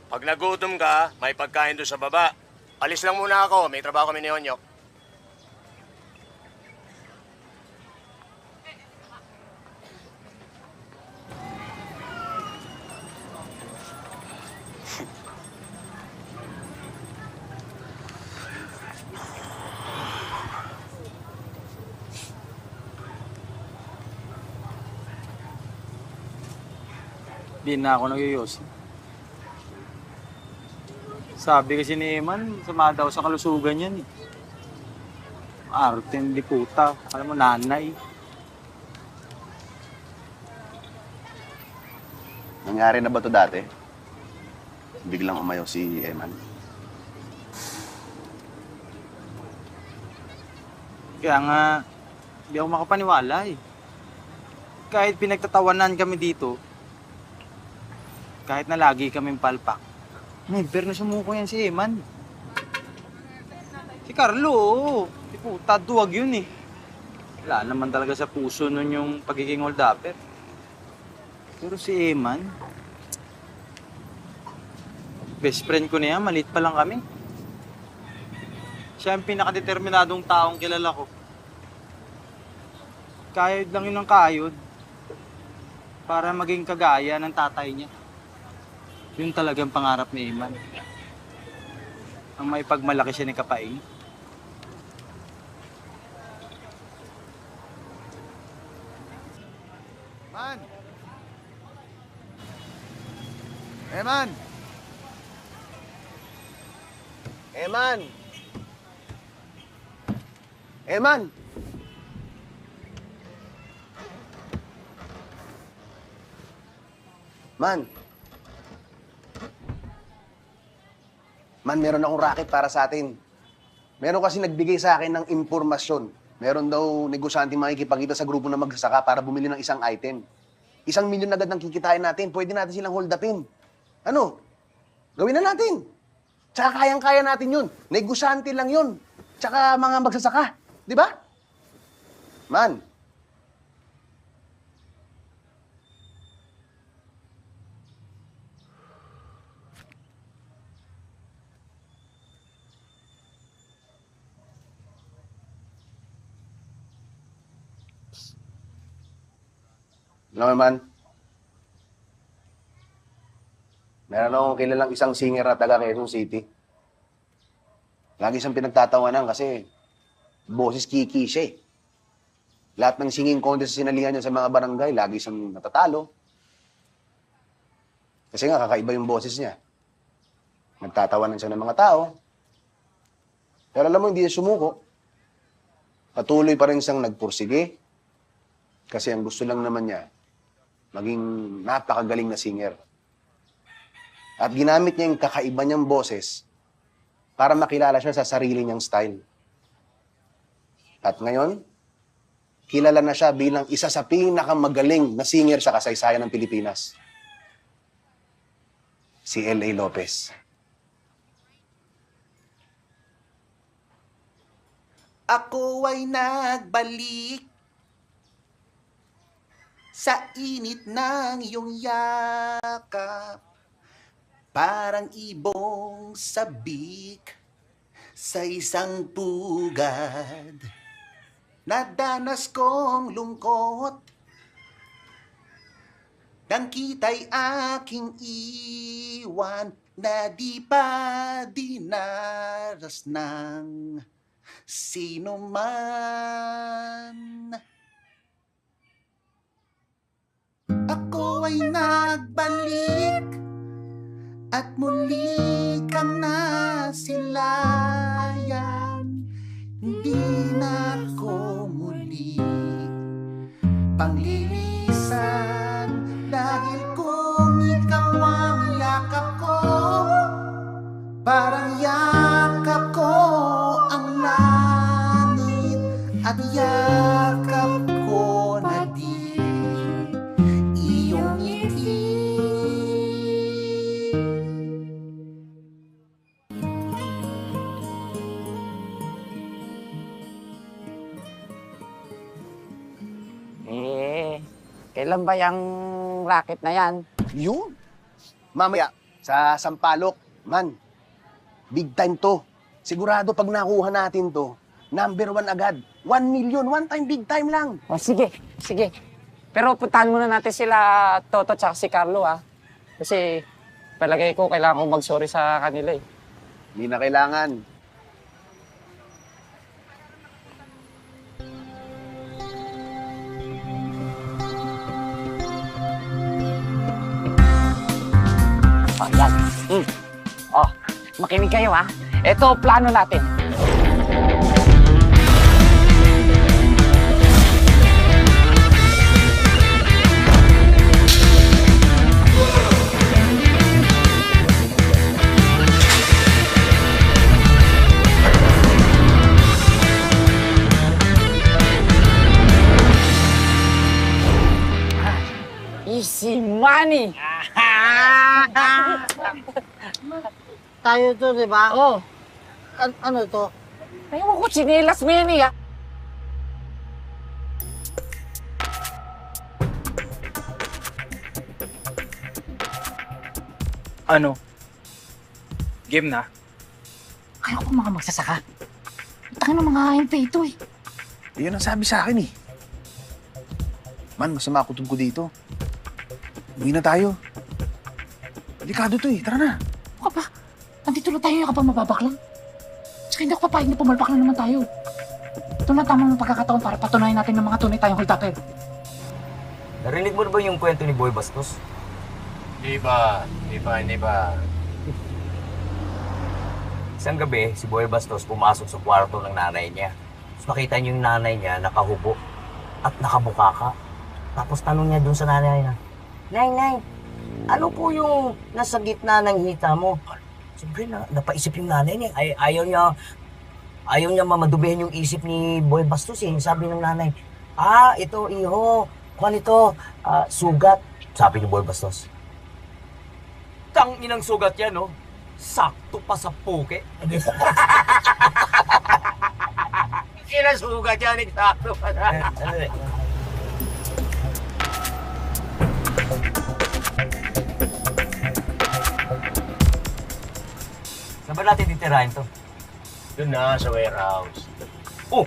Pag nagutom ka, may pagkain doon sa baba. Alis lang muna ako. May trabaho kami ni Onyok. Di na ako nagyoyosi. Sabi kasi ni Eman, sama daw sa kalusugan yan eh. Arte, hindi puta. Alam mo, nanay. Nangyari na ba to dati? Biglang umayaw si Eman. Kaya nga, hindi ako makapaniwala eh. Kahit pinagtatawanan kami dito, kahit na lagi kaming palpak, never na sumuko yan si Eman. Si Carlo, si puta, duwag yun eh. Wala naman talaga sa puso nun yung pagiging hold-upper. Pero si Eman, best friend ko na yan, maliit pa lang kami. Siya ang pinakadeterminadong taong kilala ko. Kayod lang yun ng kayod para maging kagaya ng tatay niya. Yun talagang pangarap ni Eman. Ang maipagmalaki siya ni Kapaing. Man! Eman! Eman! Eman! Man! Man, meron akong racket para sa atin. Meron kasi nagbigay sa akin ng impormasyon. Meron daw negosyante makikipagkita sa grupo na magsasaka para bumili ng isang item. 1 milyon agad ang kikitain natin. Pwede natin silang hold upin. Ano? Gawin na natin. Tsaka kayang-kaya natin yun. Negosyante lang yun. Tsaka mga magsasaka. Di ba? Man. Alam mo man, meron akong kilalang isang singer na taga Quezon City. Lagi siyang pinagtatawanan kasi boses kiki siya eh. Lahat ng singing contest sinalihan niya sa mga barangay, lagi siyang natatalo. Kasi nga, kakaiba yung boses niya. Nagtatawanan siya ng mga tao. Pero alam mo, hindi siya sumuko. Patuloy pa rin siyang nagpursige. Kasi ang gusto lang naman niya, maging napakagaling na singer. At ginamit niya yung kakaiba niyang boses para makilala siya sa sarili niyang style. At ngayon, kilala na siya bilang isa sa pinakamagaling na singer sa kasaysayan ng Pilipinas. Si L.A. Lopez. Ako ay nagbalik sa init ng iyong yakap, parang ibong sabik sa isang pugad. Nadanas kong lungkot nang kita'y aking iwan na di pa dinaras ng sino man. ako ay nagbalik at muli kang nasilayan. Hindi na ako muli panglilisan, dahil kung ikaw ang yakap ko, parang yakap ko ang langit at yakap ko na di iyong ngiti. Kailan ba yung racket na yan? Yun. Mamaya, sa Sampaloc, man, big time to. Sigurado pag nakuha natin to, number 1 agad. 1 million, one time, big time lang. O, sige, sige. Pero puntahan muna natin sila Toto at si Carlo, ha? Kasi palagay ko kailangan kong mag-sorry sa kanila, eh. Hindi na kailangan. O, yan. O, makinig kayo, ha? Ito, plano natin. Easy money! Tayo to, di ba? Oo. Ano to? Ewan ko, chinelas mo yan, eh, ha? Ano? Game na? Kaya ko mga magsasaka. Takin ng mga hahimpe ito eh. Yun ang sabi sa akin eh. Man, masama ako tungkol dito. Uwi na tayo. Delikado to eh. Tara na. Ano ka ba? Nandito na tayo yung kapag mababaklang. Tsaka hindi ako papayag na pumalpak na naman tayo. Ito na tamang pagkakataon para patunayan natin ng mga tunay tayong hold-upper. Narinig mo na ba yung kwento ni Boy Bastos? Hindi ba? Isang gabi, si Boy Bastos pumasok sa kwarto ng nanay niya. Tapos makita niyo yung nanay niya nakahubo at nakabukaka. Tapos tanong niya dun sa nanay niya, Nay, ano po yung nasa gitna ng hita mo? Siyempre, napaisip yung nanay niya. Ayaw niya mamadubihin yung isip ni Boy Bastos eh. Sabi ng nanay, ito, iho. Kung ito, sugat. Sabi ni Boy Bastos. Tang inang sugat yan, no? Sakto pa sa puke. Kinasugat yan, eksakto pa na. Saan ba natin titirahin to? Doon na, sa warehouse. Oh!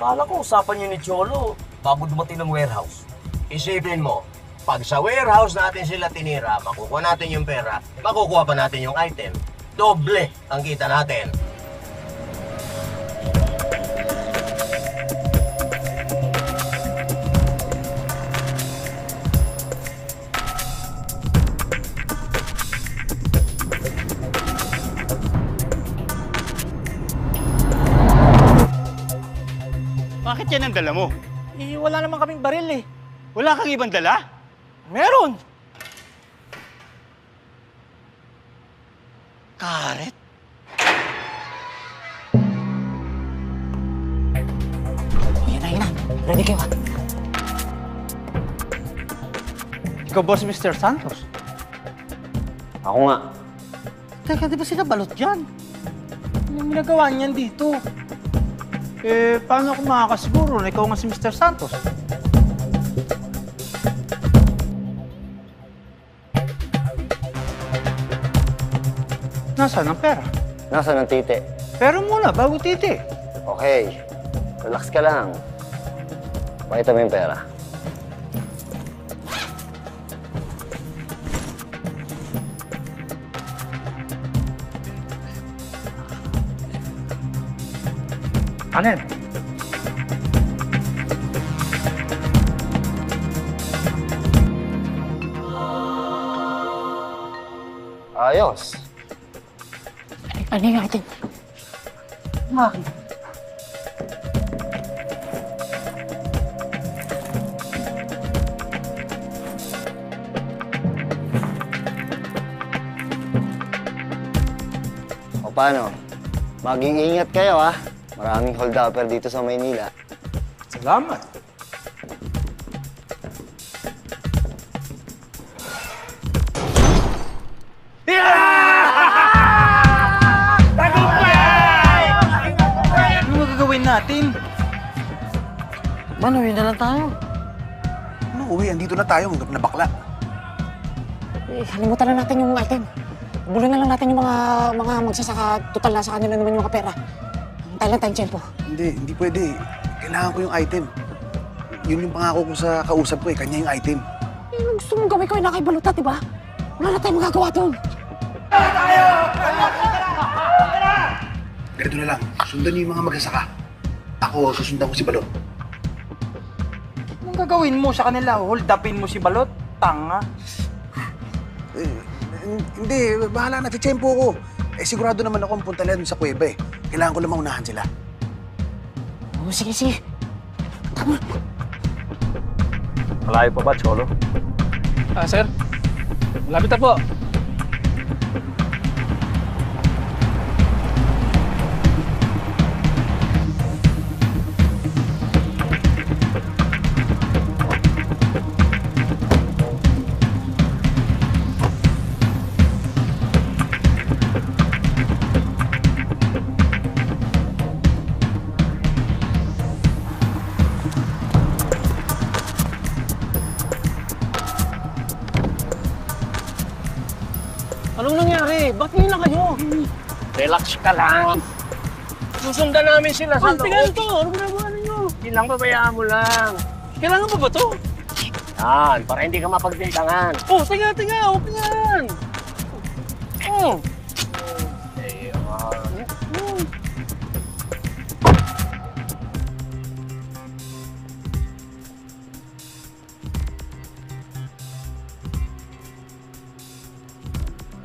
Kala ko usapan niyo ni Cholo bago dumating ng warehouse. Isipin mo, pag sa warehouse natin sila tinira, makukuha natin yung pera, makukuha pa natin yung item. Doble ang kita natin. Bakit yan ang dala mo? Eh, wala naman kaming baril eh. Wala kang ibang dala? Meron! Karet? Yan na. Ready kayo ha? Ikaw, Boss Mr. Santos. Ako nga. Teka, di ba sila balot dyan? Anong ginagawa niyan dito? Eh, paano ako makakasiguro na ikaw nga si Mr. Santos? Nasaan ang pera? Nasaan ang titi? Pera muna, bago titi. Okay. Relax ka lang. Pakita mo yung pera. Ano yan? Ayos. Ano yung item? Bakit? O paano? Maging ingat kayo ha. Maraming hold-upper dito sa Maynila. Salamat. Ano magagawin natin? Man, uwi na lang tayo. Ano, uwi? Andito na tayo. Hanggang na bakla. Halimutan na natin yung item. Bulan na lang natin yung mga magsasaka. Total na sa kanila naman yung mga pera. Tayo lang tayong tiyempo. Hindi pwede. Kailangan ko yung item. Yun yung pangako ko sa kausap ko eh. Kanya yung item. Yung gusto mong gawin ko yung nakaibalutan, diba? Wala na tayong magagawa doon. Ganito na lang. Sundan niyo yung mga magsasaka. Ako, susundan ko si Balot. Anong gagawin mo sa kanila? Hold upin mo si Balot? Tanga. Hindi, bahala na. Titsempo ko. Eh, sigurado naman ako ang punta nila dun sa kuweba eh. Kailangan ko lang maunahan sila. Oo, sige. Tama. Malayo pa ba, Cholo? Sir. Malapit na po. Anong nangyari? Ba't ngayon na kayo? Relax ka lang. Susundan namin sila sa loob. Tingnan to! Ano ginagawa ninyo? Hindi lang, babayaan mo lang. Kailangan pa ba to? Yan, para hindi ka mapagbitangan. Oh, tinga! Okay yan! Oh!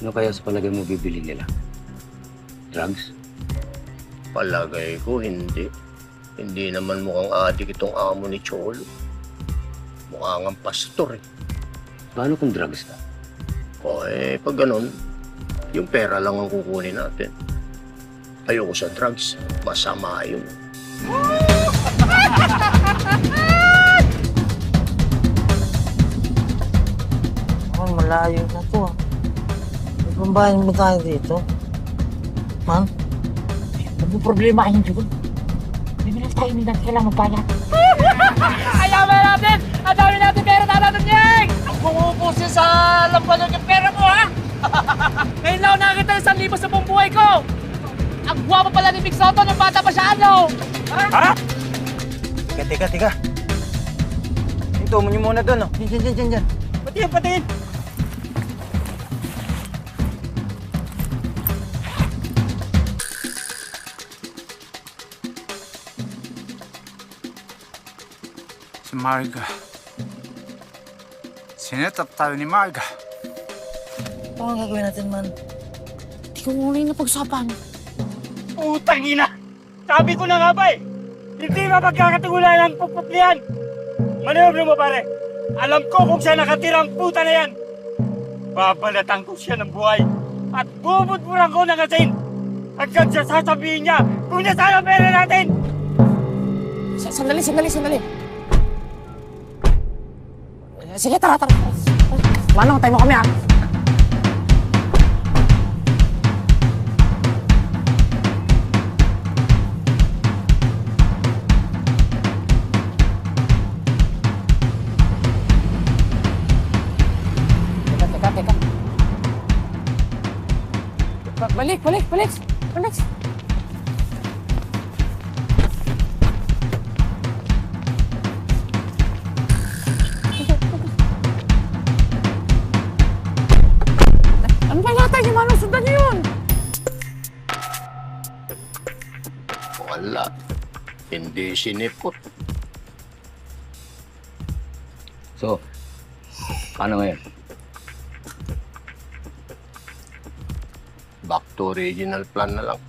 Ano kaya sa palagay mo bibili nila? Drugs? Palagay ko, hindi. Hindi naman mukhang adik itong amo ni Cholo. Mukhang ang pastor eh. Paano kung drugs na? O pag ganun, yung pera lang ang kukunin natin. Ayoko sa drugs, masama yun. Malayo na to ah. Pambahin mo tayo dito. Man? Ano problema kayo dyan? Bibili tayo nila, kailangan magbayad. Ayaman natin! Ang dami natin pera natin, Nyeng! Bumubusin sa lampanog yung pera mo, ha? Ngayon lang ako nakakita ng 1,000 sa buong buhay ko! Ang guwapo pala ni Big Soto nung bata pa siya, ano? Ha? Teka. Ito mo niyo muna doon, oh. Diyan. Patiin! Si Marga. Sinetap tayo ni Marga. Ano ang gagawin natin, man? Hindi ko muna yung napag-usapan. Utang ina! Sabi ko na nga ba eh! Hindi mapagkakatigulan ang puput niyan! Manobro mo pare! Alam ko kung saan nakatira ang puta na yan! Babalatan ko siya ng buhay at bubudburan ko ng asin hanggang sa sasabihin niya kung nasaan ang pera natin! Sandali. Sige, tara. Manong, tayo mo kami, ha? Teka. Balik. Ano ba natin yung manong sundan niyo yun? Wala. Hindi sinipot. So, paano ngayon? to original plan na lang.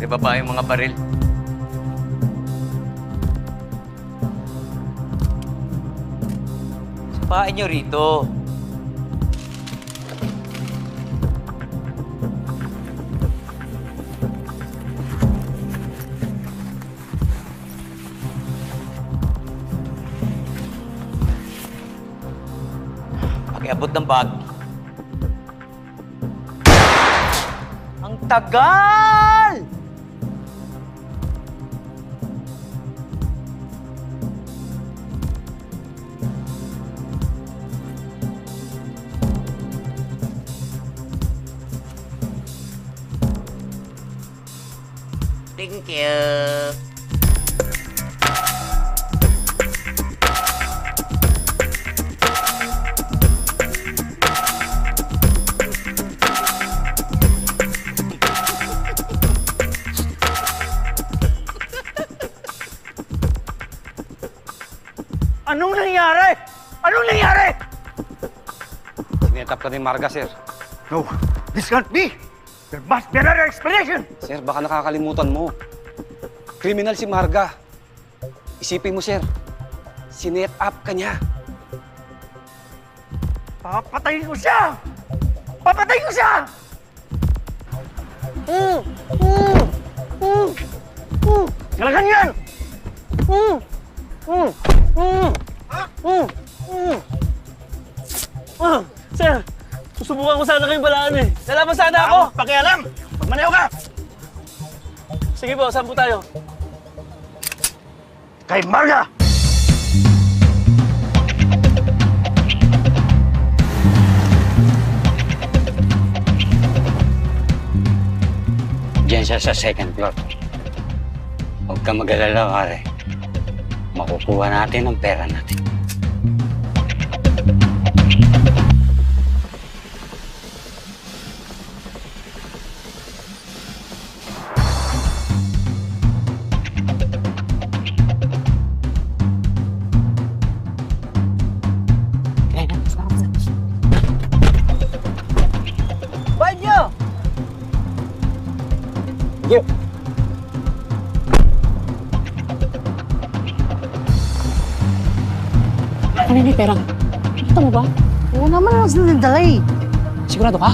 Ibaba yung mga baril. Sapain nyo rito. Pakiabot ng bag. Ang tagal! Thank you. Anong nangyari? Anong nangyari? Sinetap ka ni Marga, sir. No, this can't be. There must be another explanation. Sir, baka nakakalimutan mo. Kriminal si Marga. Isipin mo, sir. Sinet up ka niya. Papatayin ko siya! Papatayin ko siya! Talagang yan! Sir, susubukan ko sana kayong balaan eh. Lalaban sana ako! Pakialam! Magmaneho ka! Sige po, saan po tayo? Kay Marga! Diyan siya sa second floor. Huwag ka mag-alala, pare. Makukuha natin ang pera natin. Banyo! Sige. Ano yung pera? Nakita mo ba? Oo naman, nasa nandala eh. Sigurado ka?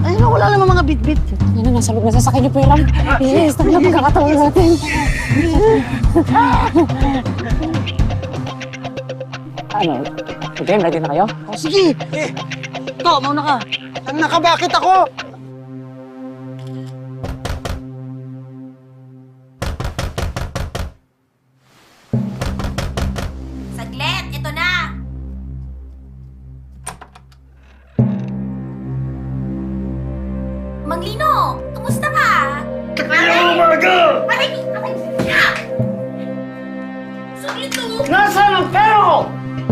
Ay, wala naman mga bit-bit. Ano, nasa loob na sasakyan yung pera. Yes, tayo na pagkakataon natin. Ano? Okay, ready na kayo? O, sige. Ikaw, mauna ka. Nakabakit ako! Saglit, ito na! Manglino, kumusta ka? Hello, Marga! Aray! Saglit to! Nasaan ang pera ko?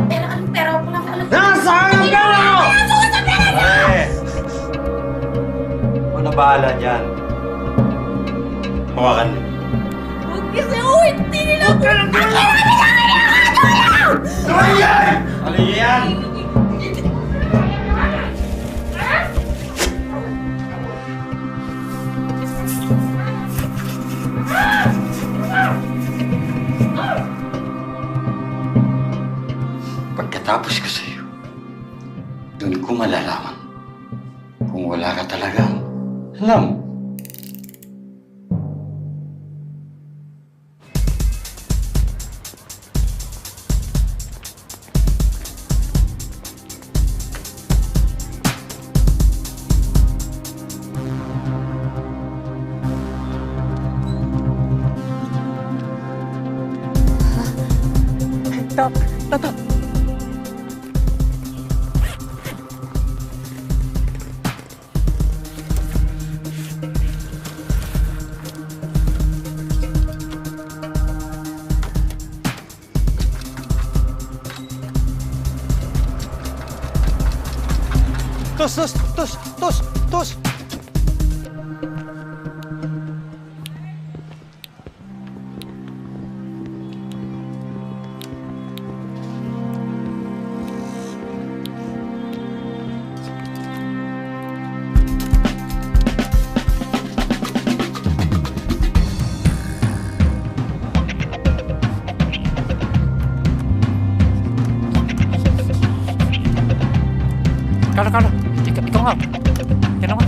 Pero anong pera? Wala ka alam. Nasaan ang pera ko? Nasaan ang pera ko? Ako na bahala dyan. Hawakan mo. Huwag kasi, hindi nila ako! Ano yan? Ano yan? Pagkatapos ko sa'yo, doon ko malalaman kung wala ka talagang alam. Tato! Tus! Carlo. Ikaw nga. Yan naman.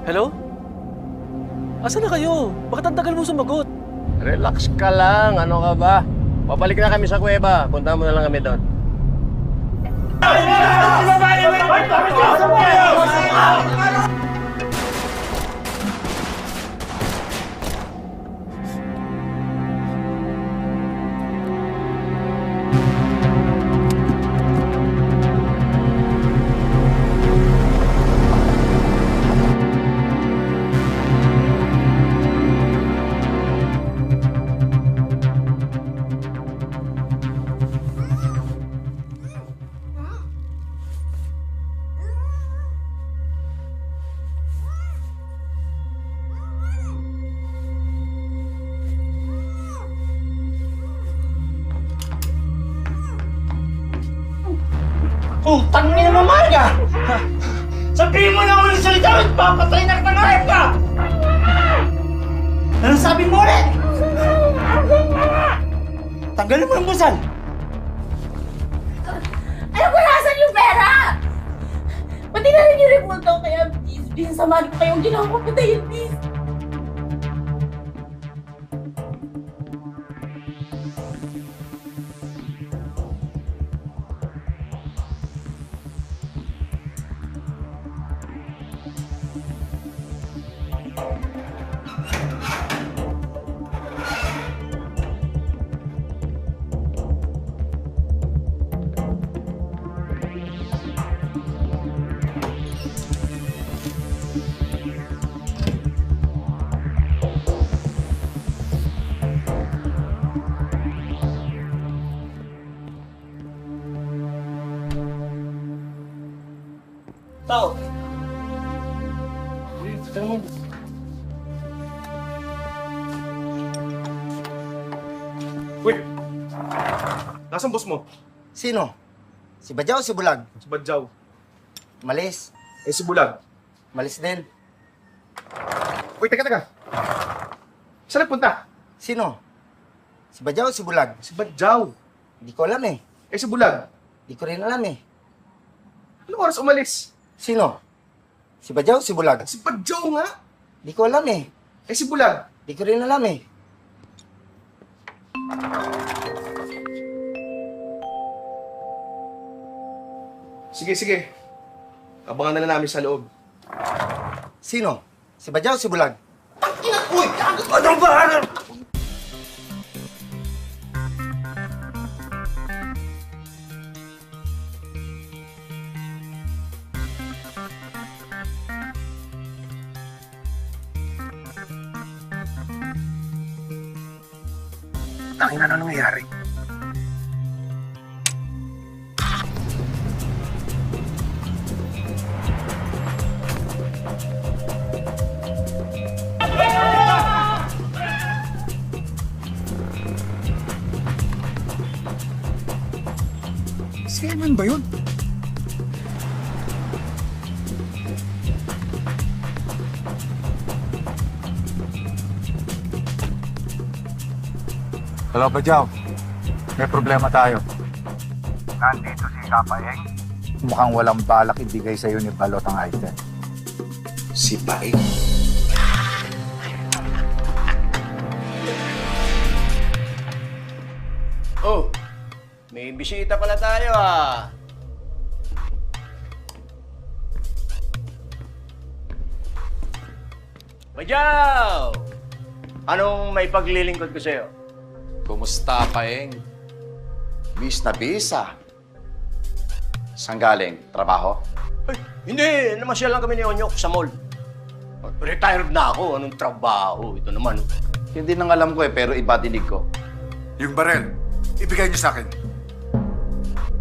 Hello? Asa na kayo? Bakit ang tagal mo sumagot? Relax ka lang. Ano ka ba? Babalik na kami sa kuweba. Punta mo na lang kami doon. Putang ina mo, Marga! Sabihin mo na ulit salita at papatay na kita ng ayap ka! Anong sabi mo ulit? Tanggalin mo yung busal! Ano ko nasan yung pera? Pati na rin yung revolto, kaya please, samahan ko kayong ginawa ko patayin, please. Tao! Wait! Nasaan boss mo? Sino? Si Badyaw o si Bulag? Si Badyaw. Malis. Eh, si Bulag? Malis din. Uy, teka. Saan nagpunta? Sino? Si Badyaw o si Bulag? Si Badyaw. Hindi ko alam eh. Eh, si Bulag? Hindi ko rin alam eh. Anong oras umalis? Sino? Si Badyaw o si Bulag? Si Badyaw nga. Hindi ko alam eh. Eh, si Bulag? Hindi ko rin alam eh. Sige. Abangan na lang namin sa loob. Sino? Si Badyaw o si Bulag? Uy! Ano ba? Tangin na nangyayari? Si Eman ba yun? Hello, Badyaw. May problema tayo. Nandito si Kapaeng. Mukhang walang balak ibigay sa'yo ni Balot ang item. Si Paeng? Oh, may bisita pala tayo Bajaw! Anong may paglilingkod ko sa'yo? Kumusta, Paeng? Bis na bisa. Saan galing? Trabaho? Ay, hindi. Namasyal lang kami ni Onyok sa mall. Retired na ako. Anong trabaho? Ito naman. Yun din ang alam ko pero iba dinig ko. Yung barel, ibigay niyo sa akin.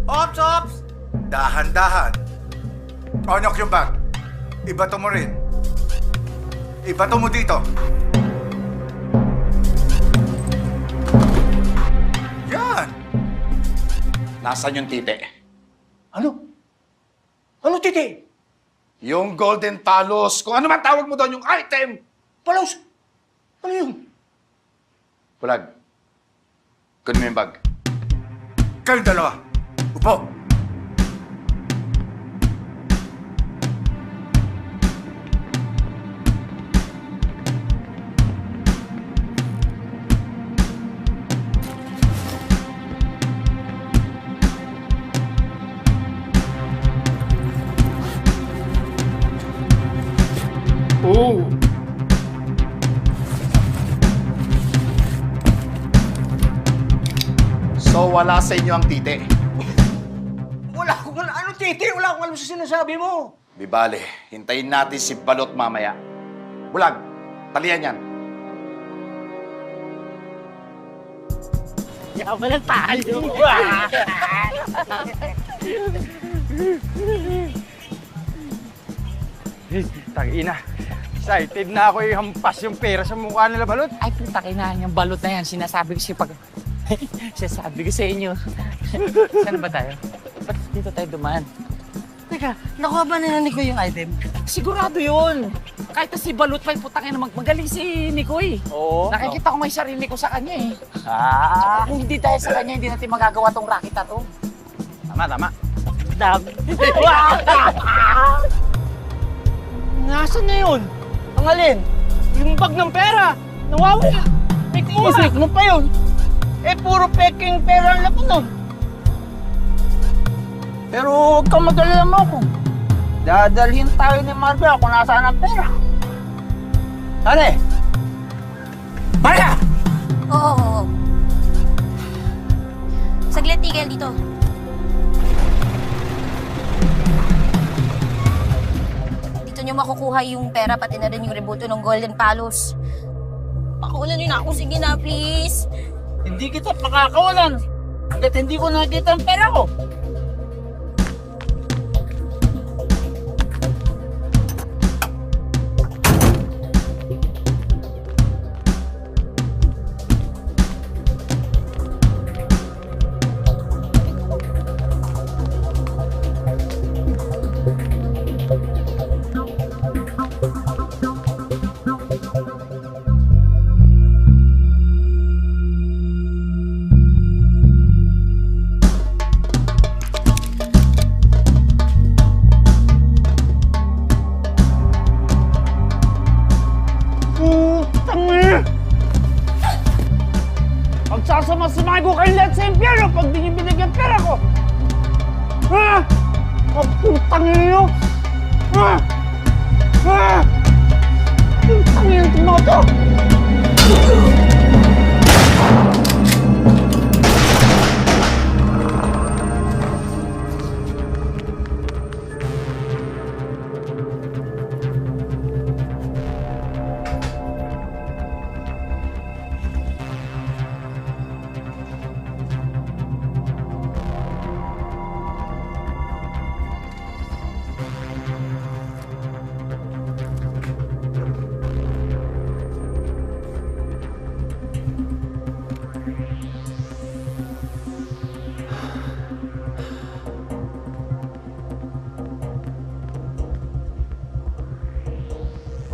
Ops, ops! Dahan-dahan. Onyok yung bag. Ibato mo rin. Ibato mo dito. Yan! Nasaan yung tite? Ano? Ano titi? Yung golden palos. Kung ano man tawag mo doon, yung item. Palos? Ano yun? Bulag. Kunin mo yung bag. Kayong dalawa. Upo. Oh! So, wala sa inyo ang tite? Wala akong alam. Anong titi? Wala akong alam sa sinasabi mo. Di bale, hintayin natin si Balot mamaya. Bulag, talihan yan. Yaman na tayo. Tangina. Excited na ako ihampas yung pera sa mukha nila, Balot. Ay, putang ina, yung balot na yan. Sinasabi ko siya pag... Sinasabi ko sa inyo. Saan ba tayo? Ba't dito tayo dumaan? Teka, nakuha ba nila ni Koy yung item? Sigurado yun. Kahit na si balot pa yung putang ina, magaling si Nikoy. Oo. Nakikita ko may sarili ko sa kanya eh. Ah. Kung hindi dahil sa kanya, hindi natin magagawa tong racket na to. Tama. Dami. Nasaan na yun? Ang alin? Yung bag ng pera. Nawawala. May kumuha. Isik mo pa yun. Eh, puro peking pera ang laman nun. Pero huwag kang mag-alala mo ako. Dadalhin tayo ni Marga kung nasaan ang pera. Sane? Marga! Oo. Saglit, tigil dito. Dito nyo makukuha yung pera pati na rin yung rebuto ng Golden Palos. Pakunan nyo na ako. Sige na, please. Hindi kita pakakawalan. Hanggat hindi ko nakita ang pera ko. Magsasama-samay ko kayo lahat sa impyerno pag di niyo binigyan pera ko! Ha? Kaputang niyo! Ha? Ha? Putang niyo yung mga to!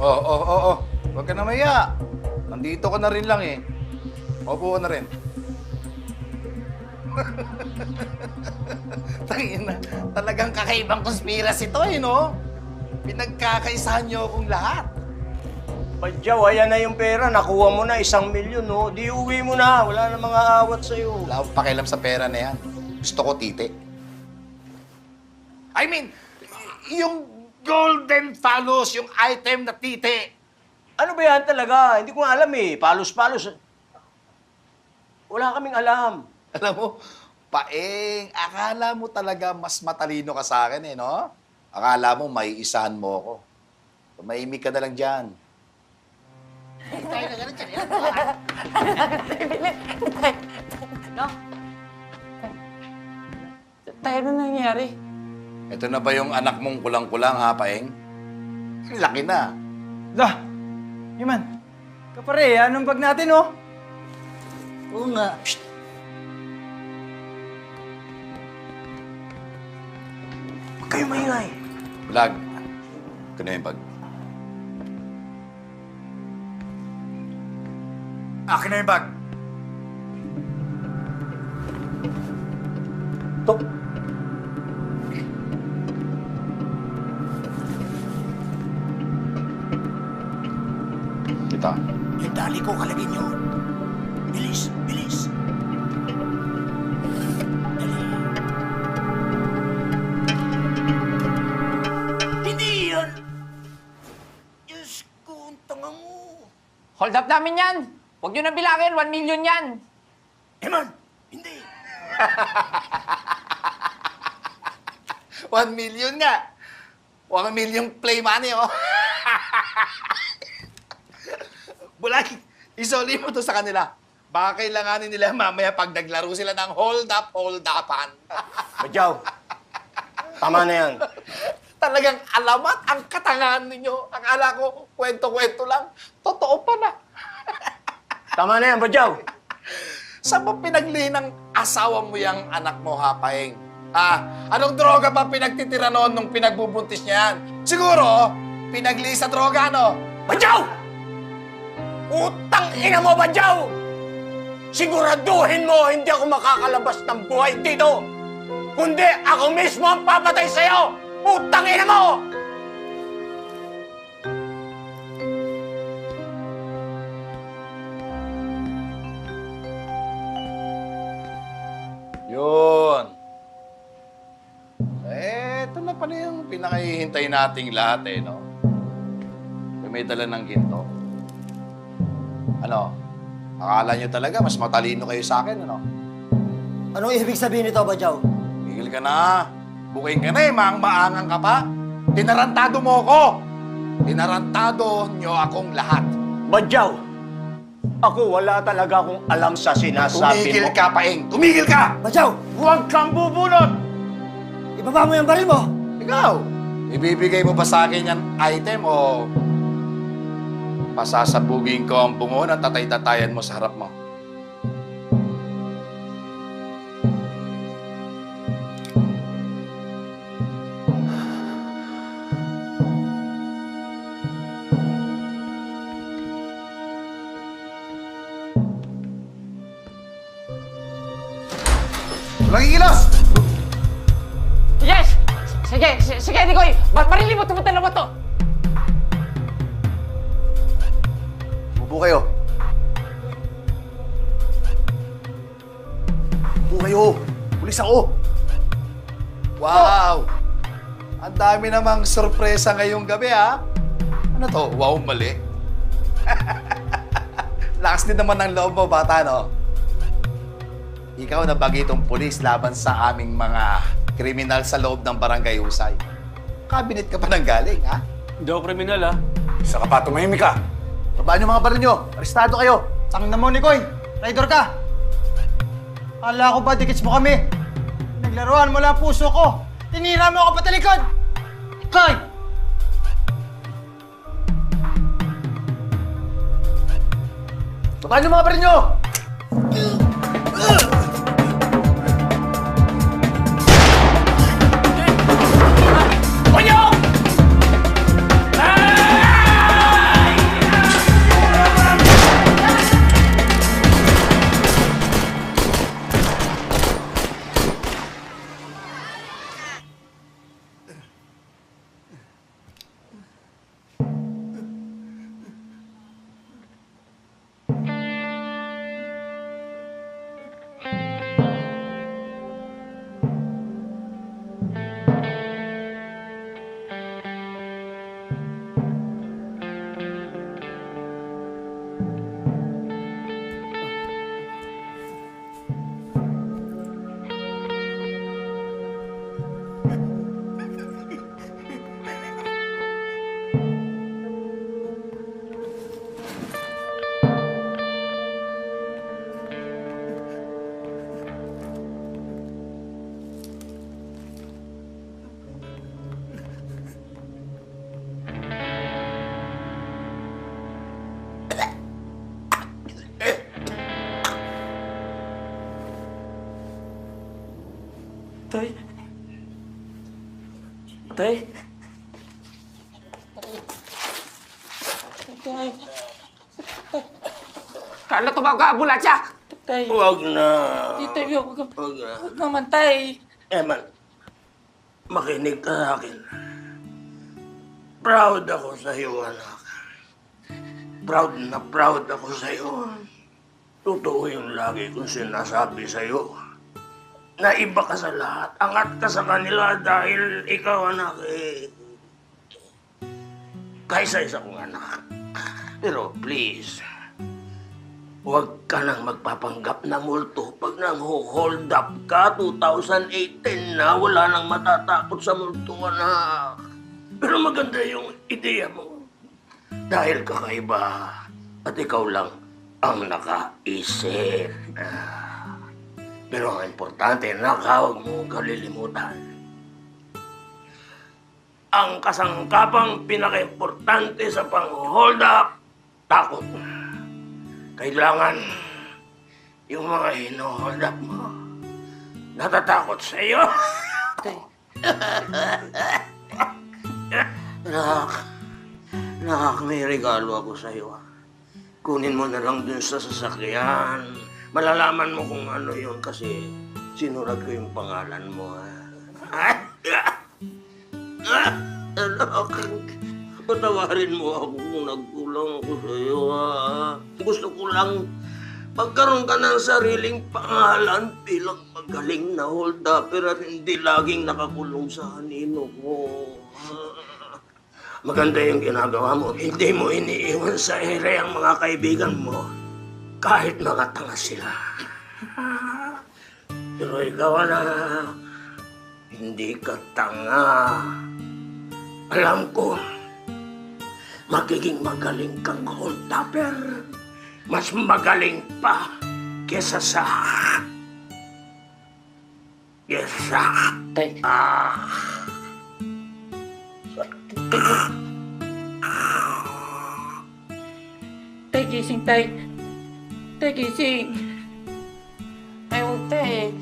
Oo. Huwag ka na maya. Nandito ka na rin lang eh. Opo ka na rin. Tangina, talagang kakaibang conspiracy to eh, no? Pinagkakaisahan niyo akong lahat. Badyaw, ayan na yung pera. Nakuha mo na 1 milyon, no? Di uwi mo na. Wala na mga awat sa'yo. Wala akong pakialam sa pera na yan. Gusto ko tite. I mean, yung golden phallus, yung item na tite. Ano ba yan talaga? Hindi ko nga alam eh. Palos-palos. Wala kaming alam. Alam mo, Paeng, akala mo talaga mas matalino ka sa akin eh, no? Akala mo may isahan mo ako. Tumahimik ka na lang dyan. No? Tayo na nangyari. Ito na ba yung anak mong kulang-kulang, ha, Paeng? Laki na. Dah! Iman, kapare, anong bag natin, oh? Oo nga. Huwag kayo maingay. Bulag, ito na yung bag. Akin na yung bag. Tok. Kita. Yung dali ko, kalagin nyo. Bilis, bilis. Dali. Hindi yun. Diyos ko, ang tanga mo. Hold up namin yan. Huwag nyo na bilangin, 1 million yan. Eman, hindi. 1 million nga. 1 million play money, oh. Bulag, isoli mo to sa kanila. Baka kailanganin nila mamaya pag naglaro sila ng hold-upan. Badyaw, tama na yan. Talagang alamat ang katangahan ninyo. Ang ala ko, kwento-kwento lang. Totoo pa na. Tama na yan, Badyaw. Saan mo pinagli ng asawa mo yung anak mo, ha, Paeng? Anong droga pa pinagtitira noon nung pinagbubuntis niya yan? Siguro, pinagli sa droga, no? Badyaw! Utang ina mo, Badyaw! Siguraduhin mo hindi ako makakalabas ng buhay dito! Kundi ako mismo ang papatay sa'yo! Utang ina mo! Yun. Ito na pala yung pinakahihintay nating lahat no? May dala ng ginto. Ano? Akala nyo talaga mas matalino kayo sa akin, ano? Anong ibig sabihin nito, Badyaw? Tigil ka na. Buking ka na maangang ka pa. Tinarantado mo ako. Tinarantado nyo akong lahat. Badyaw, ako wala talaga akong alam sa sinasabi Tumigil mo. ka, Paeng! Tumigil ka! Badyaw! Huwag kang bubunot! Ibaba mo yung baril mo! Ikaw! Ibibigay mo ba sa akin yan item o pasasabugin ko ang bungo na tatay-tatayan mo sa harap mo? Walang ikilos! Yes! Sige, Nicoy! Marilin mo, tumunta na ba to? Upo kayo. Upo kayo. Pulis ako. Wow! Ang dami namang sorpresa ngayong gabi, ha? Ano to? Wow, mali. Lakas din naman ng loob mo, bata, no? Ikaw na bagitong pulis laban sa aming mga kriminal sa loob ng barangay Usay. Cabinet ka pa nang galing, ha? Hindi ako kriminal, ha? Isa ka pa, tumahimik ka. Babaan yung mga baril nyo. Arestado kayo. Tang na mo, Nikoy. Traidor ka. Kala ko ba dikits mo kami? Naglaruan mo lang ang puso ko. Tinira mo ako patalikod. Nikoy! Babaan yung mga baril nyo. Tay? Tay? Tay. Carlo, tumawag ka, ambulansya! Tay. Huwag na. Tay, huwag na. naman, Tay. Eman, makinig ka sa akin. Proud ako sa iyo, anak. Proud ako sa iyo. Totoo yung lagi kong sinasabi sa iyo. Na iba ka sa lahat. Angat ka sa kanila dahil ikaw, anak, kaysa-isa kong anak. Pero please, huwag ka nang magpapanggap na multo pag nang hold up ka. 2018 na, wala nang matatakot sa multo, anak. Pero maganda yung ideya mo. Dahil kakaiba at ikaw lang ang nakaisip. Pero ang importante, anak, huwag mo kalilimutan. Ang kasangkapang pinaka-importante sa pang-hold up, takot. Kailangan yung mga hino-hold up mo natatakot sa iyo. Anak, may regalo ako sa iyo. Kunin mo na lang dun sa sasakyan. Malalaman mo kung ano yun kasi sinurat ko yung pangalan mo. Anak, patawarin mo ako kung nagkulang ako sa iyo. Gusto ko lang magkaroon ka ng sariling pangalan bilang magaling na hold-upper at hindi laging nakakulong sa anino ko. Maganda yung ginagawa mo. Hindi mo iniiwan sa ere ang mga kaibigan mo. Kahit mga tanga sila. Pero ikaw, anak, hindi ka tanga. Alam ko, magiging magaling kang hold-upper. Mas magaling pa kesa sa... Tay. Tay, gising, Tay. Tay, gising. Ay, huwag, Tay.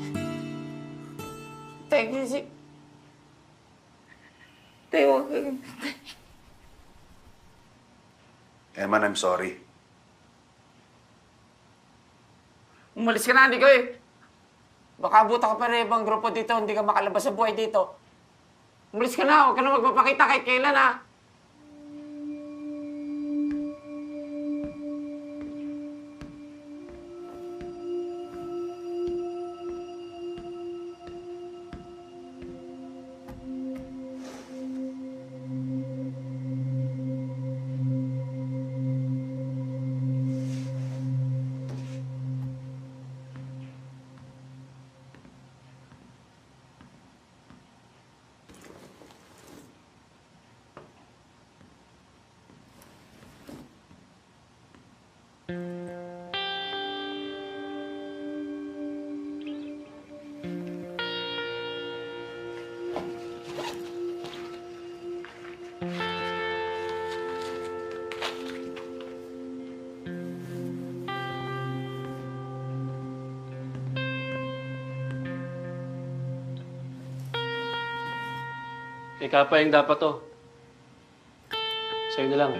Tay, gising. Tay, huwag. Eman, I'm sorry. Umalis ka na, hindi ko eh. Baka buta ka pa rin ibang grupo dito, hindi ka makalabas sa buhay dito. Umalis ka na, huwag ka na magpapakita kahit kailan ha. Ikaw pa yung dapat to. Sa'yo na lang.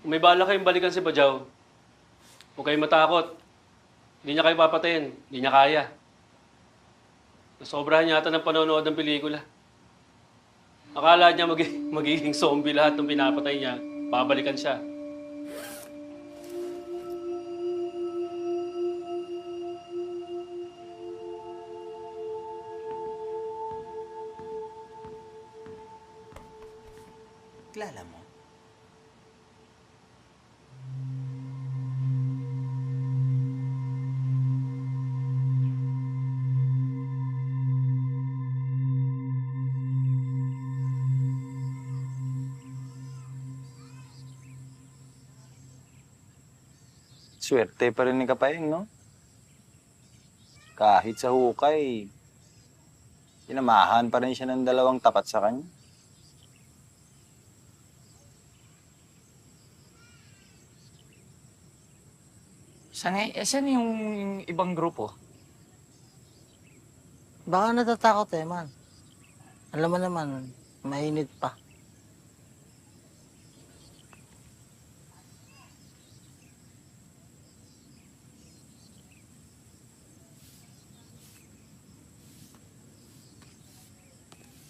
Kung may bala kayong balikan si Bajaw, huwag kayong matakot. Hindi niya kayo papatayin. Hindi niya kaya. Nasobrahan yata ng panonood ng pelikula. Akala niya magiging zombie lahat ng pinapatay niya. Babalikan siya. Kilala mo? Swerte pa rin ni Kapayeng, no? Kahit sa hukay, sinamahan pa rin siya ng dalawang tapat sa kanya. Saan yung ibang grupo? Baka natatakot man. Alam mo naman, mainit pa.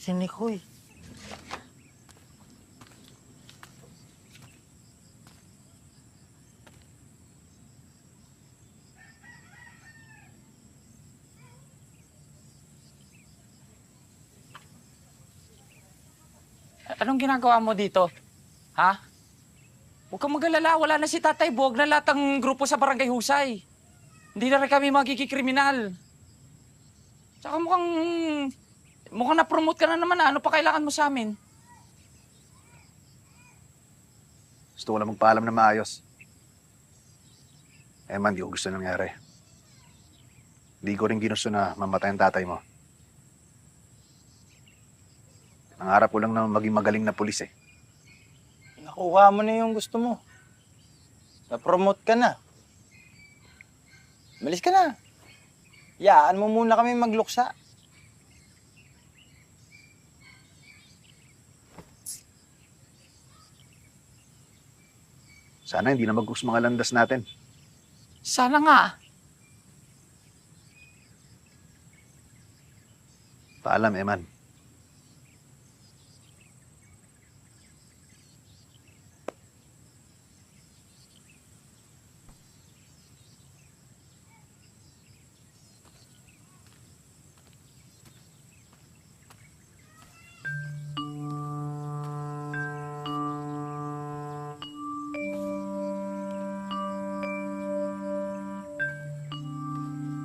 Si Nikoy. Anong ginagawa mo dito? Ha? Huwag kang mag-alala, wala na si Tatay Buwag na lahat ng grupo sa Barangay Husay. Hindi na rin kami magkikikriminal. Tsaka mukhang na-promote ka na naman. Ano pa kailangan mo sa amin? Gusto ko lang magpaalam na maayos. Man, di ko gusto nangyari. Di ko rin ginusto na mamatay ang tatay mo. Nangarap ko lang na maging magaling na pulis eh. Nakuha mo na yung gusto mo. Na-promote ka na. Malis ka na. Yaan mo muna kami magluksa. Sana hindi na magkus mga landas natin. Sana nga. Paalam, Eman.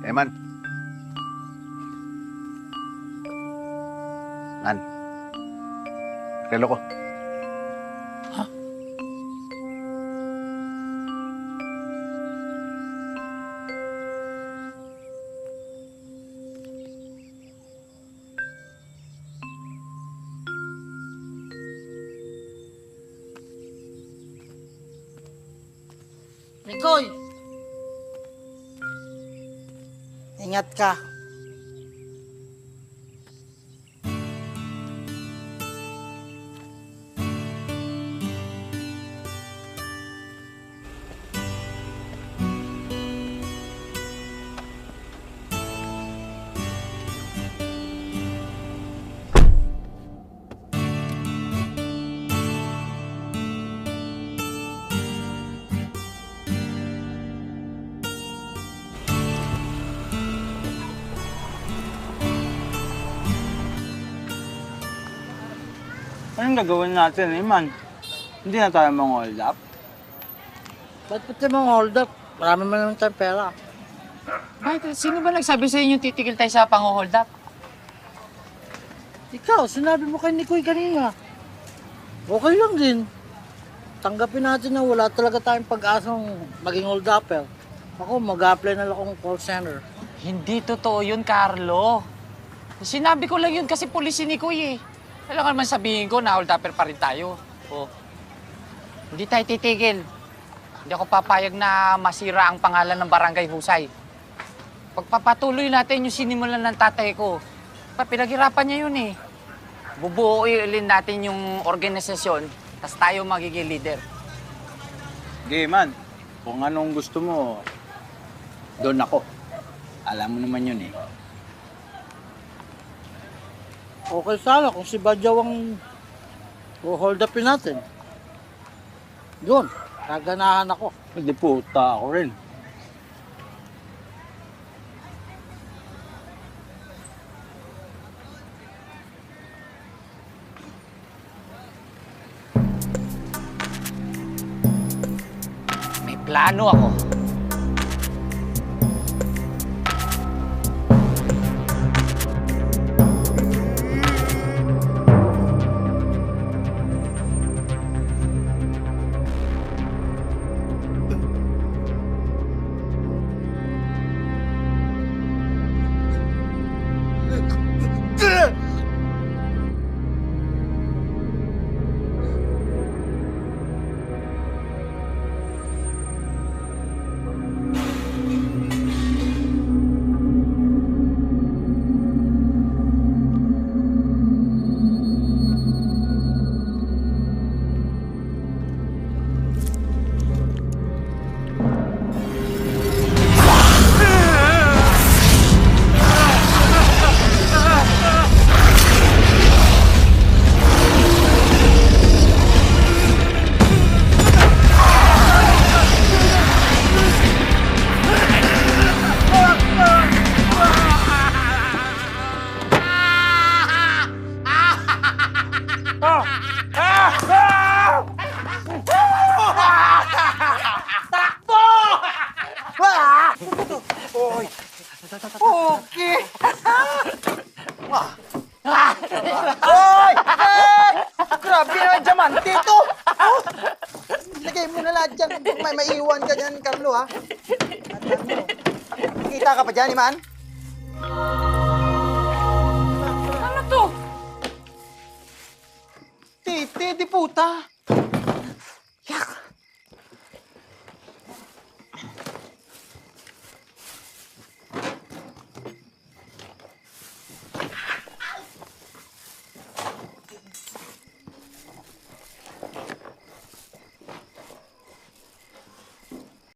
Eman. Man. Relo ko. Ha? Nikoy! Ingat ka. Anong gagawin natin, man? Hindi na tayo mang-hold up? Ba't pati mong hold up? Marami man naman tayong pera. Bakit? Sino ba nagsabi sa inyo titigil tayo sa pang-hold up? Ikaw, sinabi mo kay Nikoy kanina. Okay lang din. Tanggapin natin na wala talaga tayong pag-asang maging hold upper. Ako, mag-apply na lang akong call center. Hindi totoo yun, Carlo. Sinabi ko lang yun kasi pulis si Nikoy eh. Kailangan man sabihin ko na hold upper pa rin tayo. Oh. Hindi tayo titigil. Hindi ako papayag na masira ang pangalan ng Barangay Husay. Pagpapatuloy natin yung sinimulan ng tatay ko. Pinaghirapan niya yun eh. Bubuuin natin yung organisasyon, tas tayo magiging leader. Sige, man. Kung anong gusto mo, doon ako. Alam mo naman yun eh. Okay sana kung si Badyaw ang hold upin natin. Yun, kaganahan ako. Hindi puta ako rin. May plano ako. Oy. Okay. Oy! Grabe na diamante ito! Lagay mo na lahat dyan. May maiiwan ka dyan, Carlo, ha? Kita ka pa dyan, Iman? Ano to? Titi, di puta.